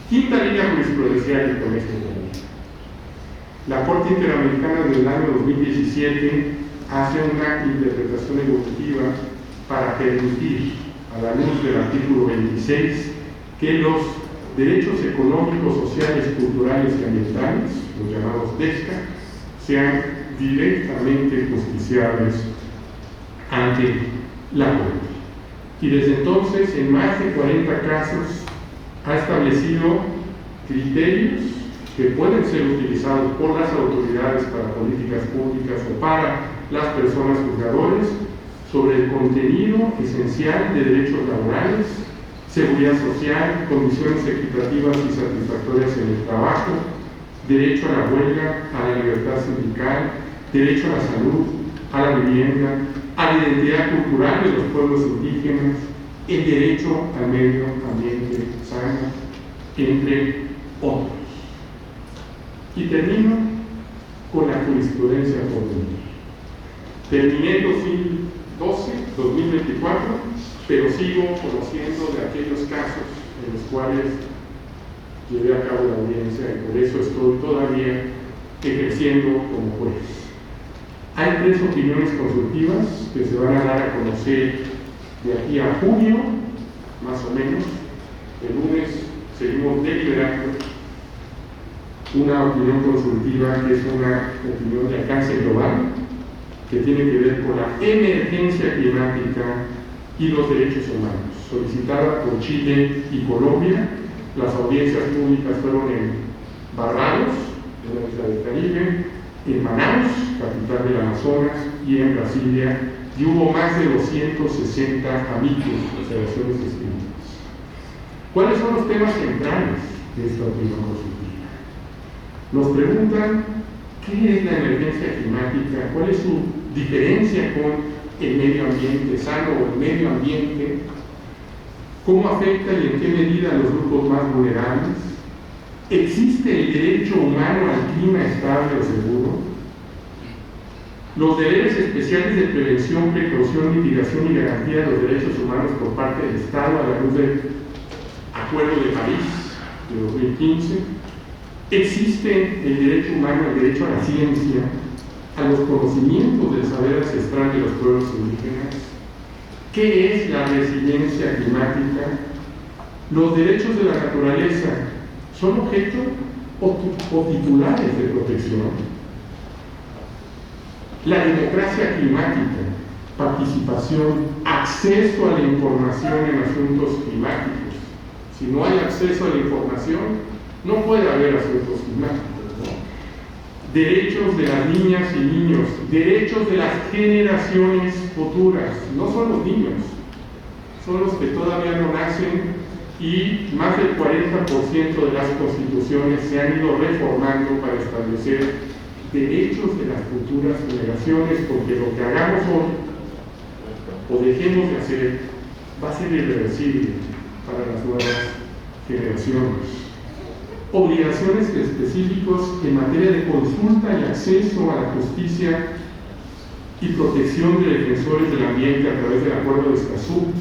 Quinta línea jurisprudencial y con esto termino. La Corte Interamericana del año 2017 hace una interpretación evolutiva para permitir, a la luz del artículo 26, que los derechos económicos, sociales, culturales y ambientales, los llamados DESCA, sean directamente justiciables ante la Corte. Y desde entonces, en más de 40 casos, ha establecido criterios que pueden ser utilizados por las autoridades para políticas públicas o para las personas juzgadoras sobre el contenido esencial de derechos laborales, seguridad social, condiciones equitativas y satisfactorias en el trabajo, derecho a la huelga, a la libertad sindical, derecho a la salud, a la vivienda, a la identidad cultural de los pueblos indígenas, el derecho al medio ambiente sano, entre otros. Y termino con la jurisprudencia por venir. Terminé en 2024, pero sigo conociendo de aquellos casos en los cuales llevé a cabo la audiencia y por eso estoy todavía ejerciendo como juez. Hay 3 opiniones consultivas que se van a dar a conocer de aquí a junio, más o menos. El lunes seguimos deliberando una opinión consultiva que es una opinión de alcance global que tiene que ver con la emergencia climática y los derechos humanos, solicitada por Chile y Colombia. Las audiencias públicas fueron en Barbados, en la isla del Caribe, en Manaus, capital del Amazonas, y en Brasilia, y hubo más de 260 amigos, observaciones escritas. ¿Cuáles son los temas centrales de esta opinión consultiva? Nos preguntan qué es la emergencia climática, cuál es su diferencia con el medio ambiente sano o el medio ambiente, cómo afecta y en qué medida a los grupos más vulnerables, existe el derecho humano al clima estable o seguro, los deberes especiales de prevención, precaución, mitigación y garantía de los derechos humanos por parte del Estado a la luz del Acuerdo de París de 2015, existe el derecho humano, el derecho a la ciencia, a los conocimientos del saber ancestral de los pueblos indígenas, qué es la resiliencia climática, los derechos de la naturaleza, ¿son objeto o titulares de protección? La democracia climática, participación, acceso a la información en asuntos climáticos. Si no hay acceso a la información, no puede haber asuntos climáticos, ¿no? Derechos de las niñas y niños, derechos de las generaciones futuras, no son los niños, son los que todavía no nacen, y más del 40% de las constituciones se han ido reformando para establecer derechos de las futuras generaciones, porque lo que hagamos hoy o dejemos de hacer va a ser irreversible para las nuevas generaciones. Obligaciones específicos en materia de consulta y acceso a la justicia y protección de defensores del ambiente a través del Acuerdo de Escazú,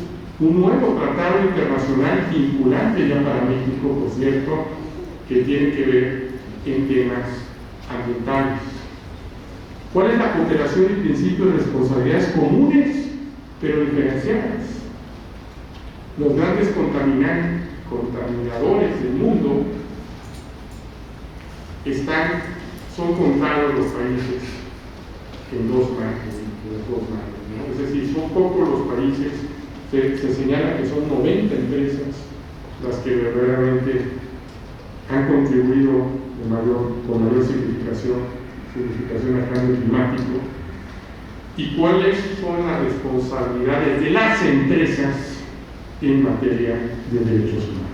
un nuevo tratado internacional vinculante ya para México, por cierto, que tiene que ver en temas ambientales. ¿Cuál es la cooperación y principio de responsabilidades comunes, pero diferenciadas? Los grandes contaminadores del mundo son contados los países en dos manos, ¿no? Es decir, son pocos los países, se señala que son 90 empresas las que verdaderamente han contribuido con mayor significación al cambio climático. ¿Y cuáles son las responsabilidades de las empresas en materia de derechos humanos?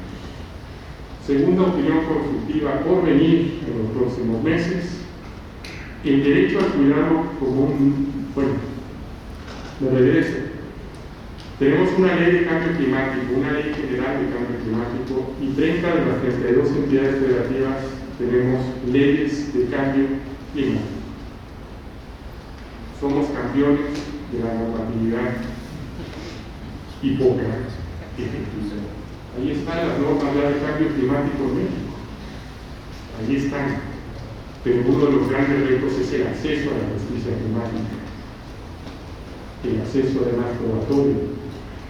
Segunda opinión consultiva por venir en los próximos meses, el derecho al cuidado como me regreso. Tenemos una ley de cambio climático, una ley general de cambio climático, y 30 de las 32 entidades federativas tenemos leyes de cambio climático. Somos campeones de la normatividad y poca ejecución. Ahí están las normas de cambio climático en México. Ahí están. Pero uno de los grandes retos es el acceso a la justicia climática. El acceso además probatorio.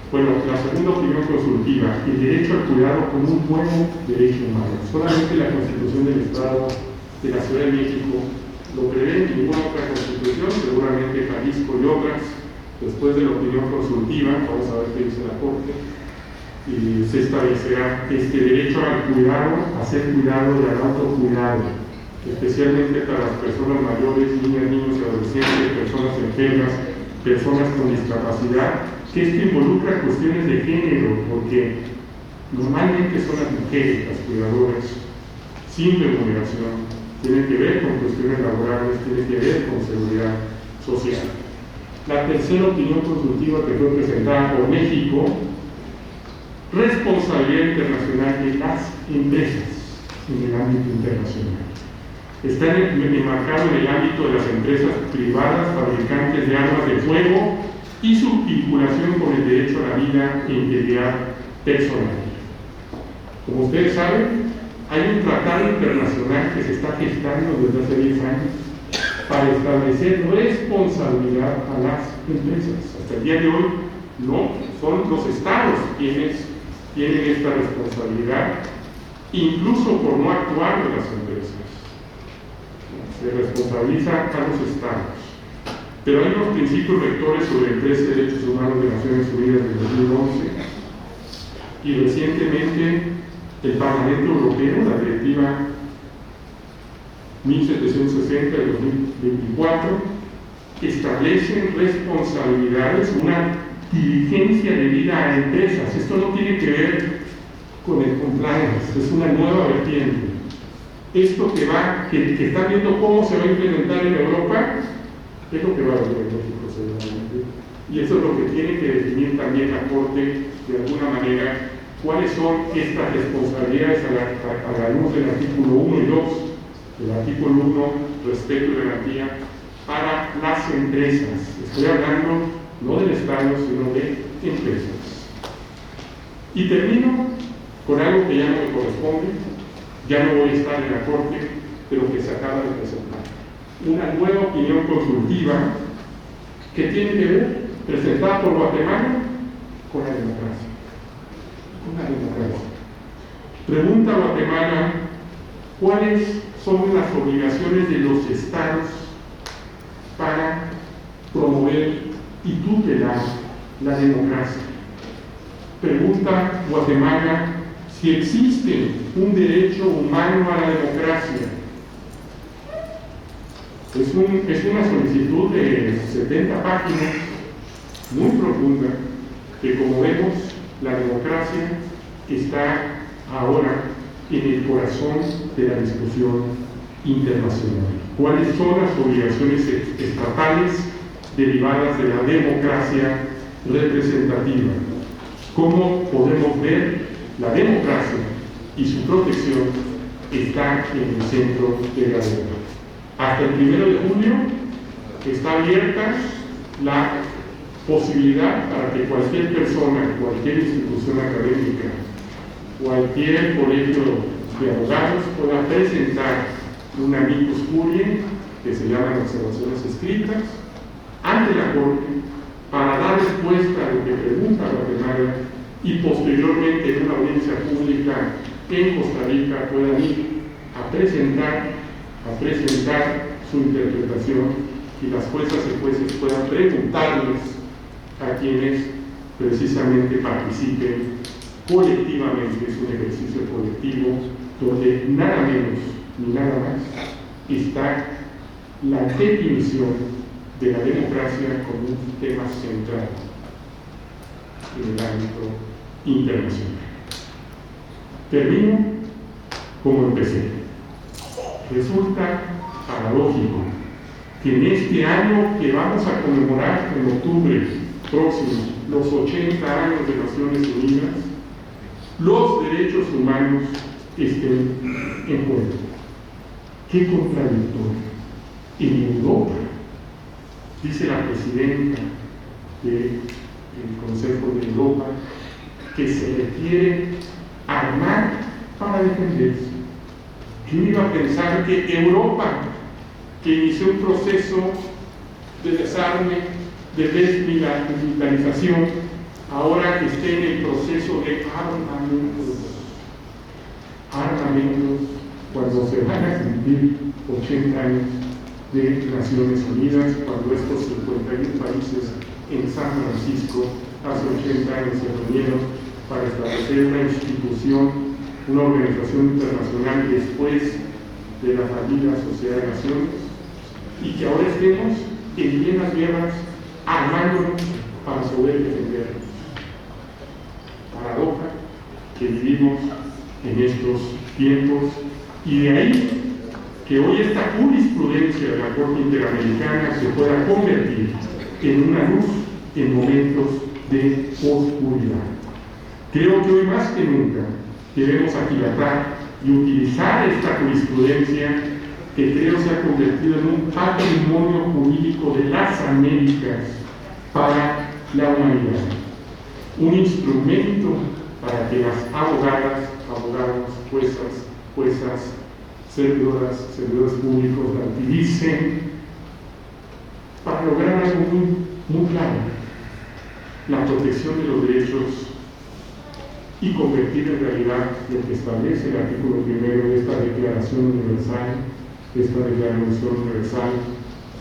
Bueno, la segunda opinión consultiva, el derecho al cuidado como un nuevo derecho humano. Solamente la Constitución del Estado de la Ciudad de México lo prevé, en ninguna otra constitución, seguramente Jalisco y otras. Después de la opinión consultiva, vamos a ver qué dice la Corte, se establecerá este derecho al cuidado, a ser cuidado y al autocuidado, especialmente para las personas mayores, niñas, niños y adolescentes, personas enfermas, personas con discapacidad, que esto involucra cuestiones de género, porque normalmente son las mujeres las cuidadoras, sin remuneración, tienen que ver con cuestiones laborales, tienen que ver con seguridad social. La tercera opinión consultiva que fue presentada por México, responsabilidad internacional de las empresas en el ámbito internacional. Está enmarcado en el ámbito de las empresas privadas, fabricantes de armas de fuego y su vinculación con el derecho a la vida e integridad personal. Como ustedes saben, hay un tratado internacional que se está gestando desde hace 10 años para establecer responsabilidad a las empresas. Hasta el día de hoy no, son los estados quienes tienen esta responsabilidad, incluso por no actuar de las empresas. Se responsabiliza a los estados. Pero hay unos principios rectores sobre el 13 Derechos Humanos de Naciones Unidas del 2011 y recientemente el Parlamento Europeo, la Directiva 1760 de 2024, establecen responsabilidades, una diligencia debida a empresas. Esto no tiene que ver con el compliance, es una nueva vertiente. Esto que está viendo cómo se va a implementar en Europa, es lo que va a hacer en México seguramente. Y eso es lo que tiene que definir también la Corte, de alguna manera, cuáles son estas responsabilidades a la luz del artículo 1 y 2, del artículo 1, respeto y garantía, para las empresas. Estoy hablando no del Estado, sino de empresas. Y termino con algo que ya no me corresponde, ya no voy a estar en la Corte, pero que se acaba de presentar. Una nueva opinión consultiva que tiene que ver, presentada por Guatemala, con la democracia. Con la democracia. Pregunta a Guatemala, ¿cuáles son las obligaciones de los estados para promover y tutelar la democracia? Pregunta Guatemala si existe un derecho humano a la democracia. Es una solicitud de 70 páginas, muy profunda, que como vemos, la democracia está ahora en el corazón de la discusión internacional. ¿Cuáles son las obligaciones estatales derivadas de la democracia representativa? ¿Cómo podemos ver la democracia y su protección está en el centro de la debate? Hasta el 1 de julio está abierta la posibilidad para que cualquier persona, cualquier institución académica, cualquier colegio de abogados pueda presentar un amicus curiae, que se llaman observaciones escritas, ante la Corte para dar respuesta a lo que pregunta Guatemala y posteriormente en una audiencia pública en Costa Rica puedan ir a presentar su interpretación y las juezas y jueces puedan preguntarles a quienes precisamente participen colectivamente. Es un ejercicio colectivo donde nada menos ni nada más está la definición de la democracia como un tema central en el ámbito internacional. Termino como empecé. Resulta paradójico que en este año que vamos a conmemorar en octubre próximo los 80 años de Naciones Unidas, los derechos humanos estén en juego. Qué contradictorio. En Europa, dice la presidenta del Consejo de Europa, que se requiere armar para defenderse. Yo iba a pensar que Europa, que inició un proceso de desarme, de desmilitarización, ahora que esté en el proceso de armamentos, cuando se van a cumplir 80 años de Naciones Unidas, cuando estos 51 países en San Francisco hace 80 años se reunieron para establecer una institución, una organización internacional después de la fallida Sociedad de Naciones, y que ahora estemos en llenas guerras armándonos para poder defendernos. Paradoja que vivimos en estos tiempos, y de ahí que hoy esta jurisprudencia de la Corte Interamericana se pueda convertir en una luz en momentos de oscuridad. Creo que hoy más que nunca debemos aquilatar y utilizar esta jurisprudencia, que creo se ha convertido en un patrimonio jurídico de las Américas para la humanidad. Un instrumento para que las abogadas, abogados, juezas, servidores públicos la utilicen para lograr algo muy claro: la protección de los derechos, y convertir en realidad lo que establece el artículo 1 de esta Declaración Universal, esta Declaración Universal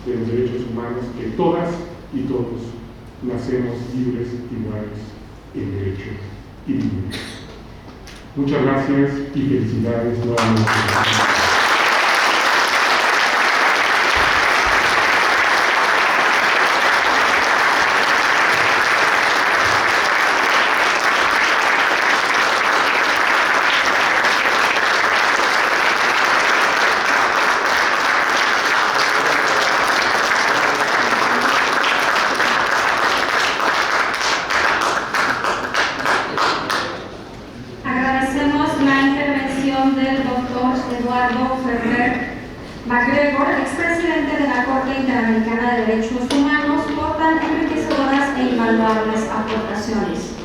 de los Derechos Humanos, que todas y todos nacemos libres, iguales en derecho y dignidad. Muchas gracias y felicidades nuevamente.
MacGregor, expresidente de la Corte Interamericana de Derechos Humanos, por tan enriquecedoras e invaluables aportaciones.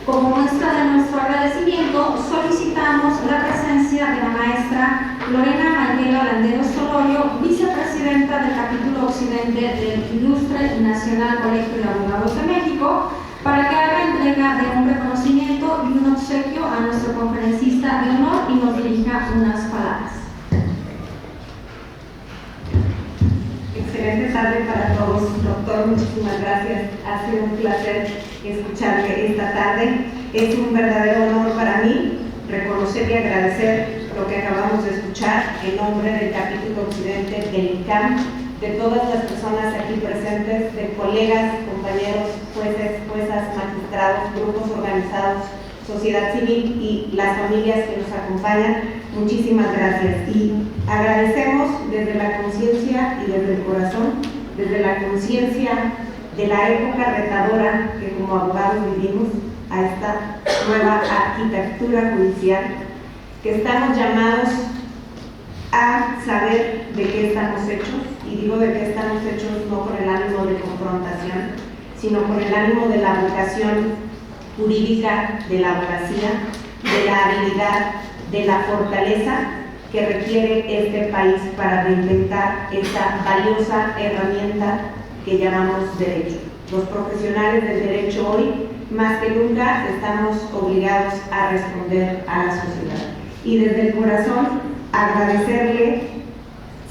Como muestra de nuestro agradecimiento, solicitamos la presencia de la maestra Lorena Mayela Landeros Solorio, vicepresidenta del capítulo occidente del Ilustre y Nacional Colegio de Abogados de México, para que haga entrega de un reconocimiento y un obsequio a nuestro conferencista de honor y nos dirija unas palabras.
Excelente tarde para todos, doctor, muchísimas gracias. Ha sido un placer escucharle esta tarde. Es un verdadero honor para mí reconocer y agradecer lo que acabamos de escuchar en nombre del capítulo occidente del ICAM, de todas las personas aquí presentes, de colegas, compañeros, jueces, juezas, magistrados, grupos organizados, sociedad civil y las familias que nos acompañan. Muchísimas gracias y agradecemos desde la conciencia y desde el corazón, desde la conciencia de la época retadora que como abogados vivimos, a esta nueva arquitectura judicial, que estamos llamados a saber de qué estamos hechos, y digo de qué estamos hechos no con el ánimo de confrontación, sino con el ánimo de la vocación jurídica, de la abogacía, de la habilidad, de la fortaleza que requiere este país para reinventar esta valiosa herramienta que llamamos derecho. Los profesionales del derecho hoy, más que nunca, estamos obligados a responder a la sociedad. Y desde el corazón, agradecerle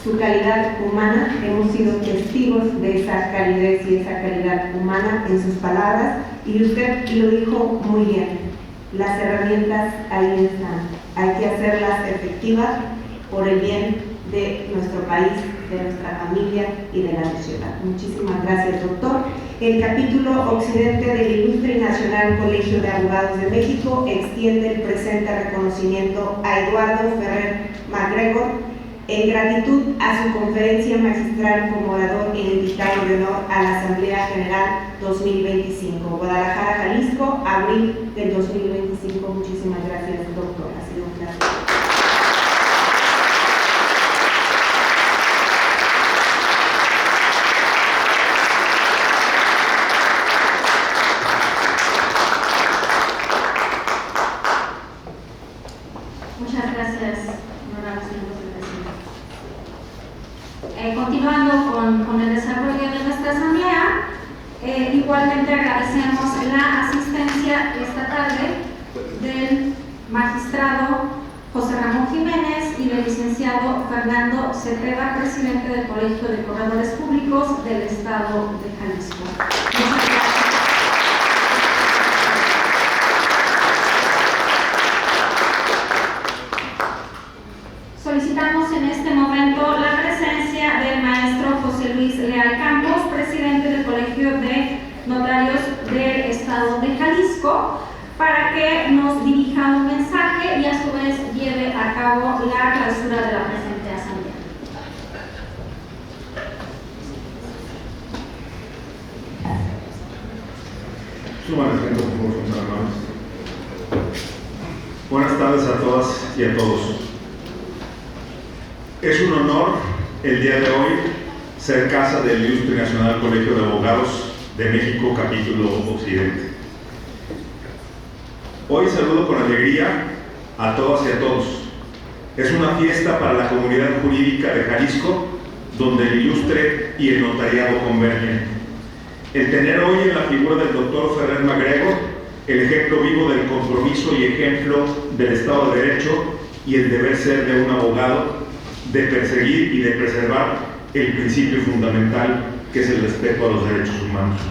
su calidad humana. Hemos sido testigos de esa calidez y esa calidad humana en sus palabras, y usted lo dijo muy bien. Las herramientas ahí están. Hay que hacerlas efectivas por el bien de nuestro país, de nuestra familia y de la sociedad. Muchísimas gracias, doctor. El capítulo occidente del Ilustre y Nacional Colegio de Abogados de México extiende el presente reconocimiento a Eduardo Ferrer MacGregor en gratitud a su conferencia magistral como orador y invitado de honor a la Asamblea General 2025, Guadalajara, Jalisco, abril del 2025. Muchísimas gracias, doctor. Ha sido un placer.
Muchas gracias, honorable señor presidente. Continuando con el desarrollo de nuestra asamblea, igualmente agradecemos la asistencia esta tarde del magistrado José Ramón Jiménez y del licenciado Fernando Cepeda, presidente del Colegio de Corredores Públicos del Estado de Jalisco. Muchas gracias. del Estado de Jalisco para que nos dirija un mensaje y a su vez lleve a cabo la clausura de la presente asamblea.
Suman asiento, por favor, señores hermanos. Buenas tardes a todas y a todos. Es un honor el día de hoy ser casa del Ilustre Nacional Colegio de Abogados de México, capítulo Occidente. Hoy saludo con alegría a todas y a todos. Es una fiesta para la comunidad jurídica de Jalisco, donde el ilustre y el notariado convergen. El tener hoy en la figura del doctor Ferrer Magrego el ejemplo vivo del compromiso y ejemplo del Estado de Derecho y el deber ser de un abogado de perseguir y de preservar el principio fundamental que es el respeto a los derechos humanos.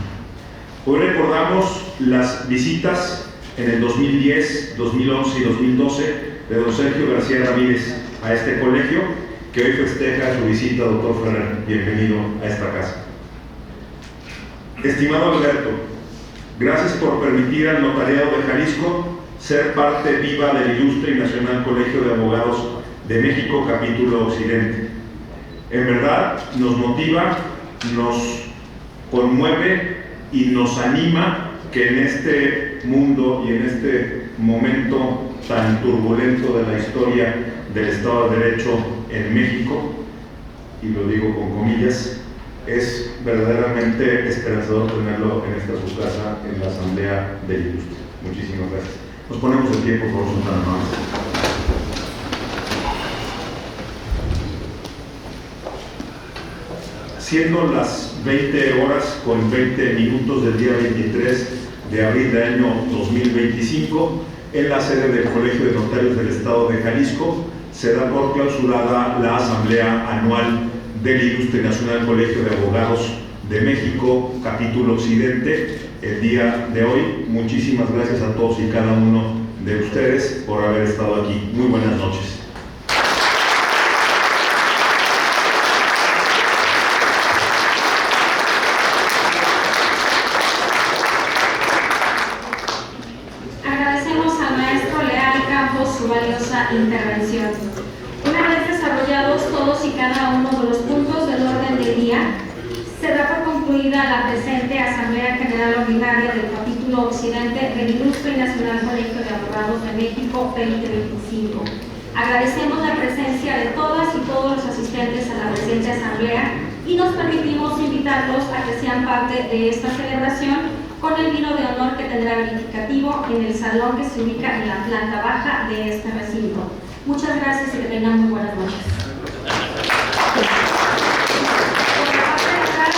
Hoy recordamos las visitas en el 2010, 2011 y 2012 de don Sergio García Ramírez a este colegio, que hoy festeja su visita, doctor Ferrer. Bienvenido a esta casa. Estimado Alberto, gracias por permitir al Notariado de Jalisco ser parte viva del Ilustre y Nacional Colegio de Abogados de México, capítulo Occidente. En verdad, nos motiva, nos conmueve y nos anima que en este mundo y en este momento tan turbulento de la historia del Estado de Derecho en México, y lo digo con comillas, es verdaderamente esperanzador tenerlo en esta su casa, en la Asamblea del Ilustre. Muchísimas gracias. Nos ponemos de pie, por favor, son tan amables. Siendo las 20 horas con 20 minutos del día 23 de abril del año 2025, en la sede del Colegio de Notarios del Estado de Jalisco, se da por clausurada la Asamblea Anual del Ilustre Nacional Colegio de Abogados de México, capítulo Occidente, el día de hoy. Muchísimas gracias a todos y cada uno de ustedes por haber estado aquí. Muy buenas noches.
Agradecemos al maestro Leal Campos su valiosa intervención. Una vez desarrollados todos y cada uno de los puntos del orden del día, se da por concluida la presente Asamblea General Ordinaria del Capítulo Occidente del Ilustre y Nacional Colegio de Abogados de México 2025. Agradecemos la presencia de todas y todos los asistentes a la presente Asamblea y nos permitimos invitarlos a que sean parte de esta celebración con el vino de honor que tendrá verificativo en el salón que se ubica en la planta baja de este recinto. Muchas gracias y que tengan muy buenas noches. Por la parte de atrás,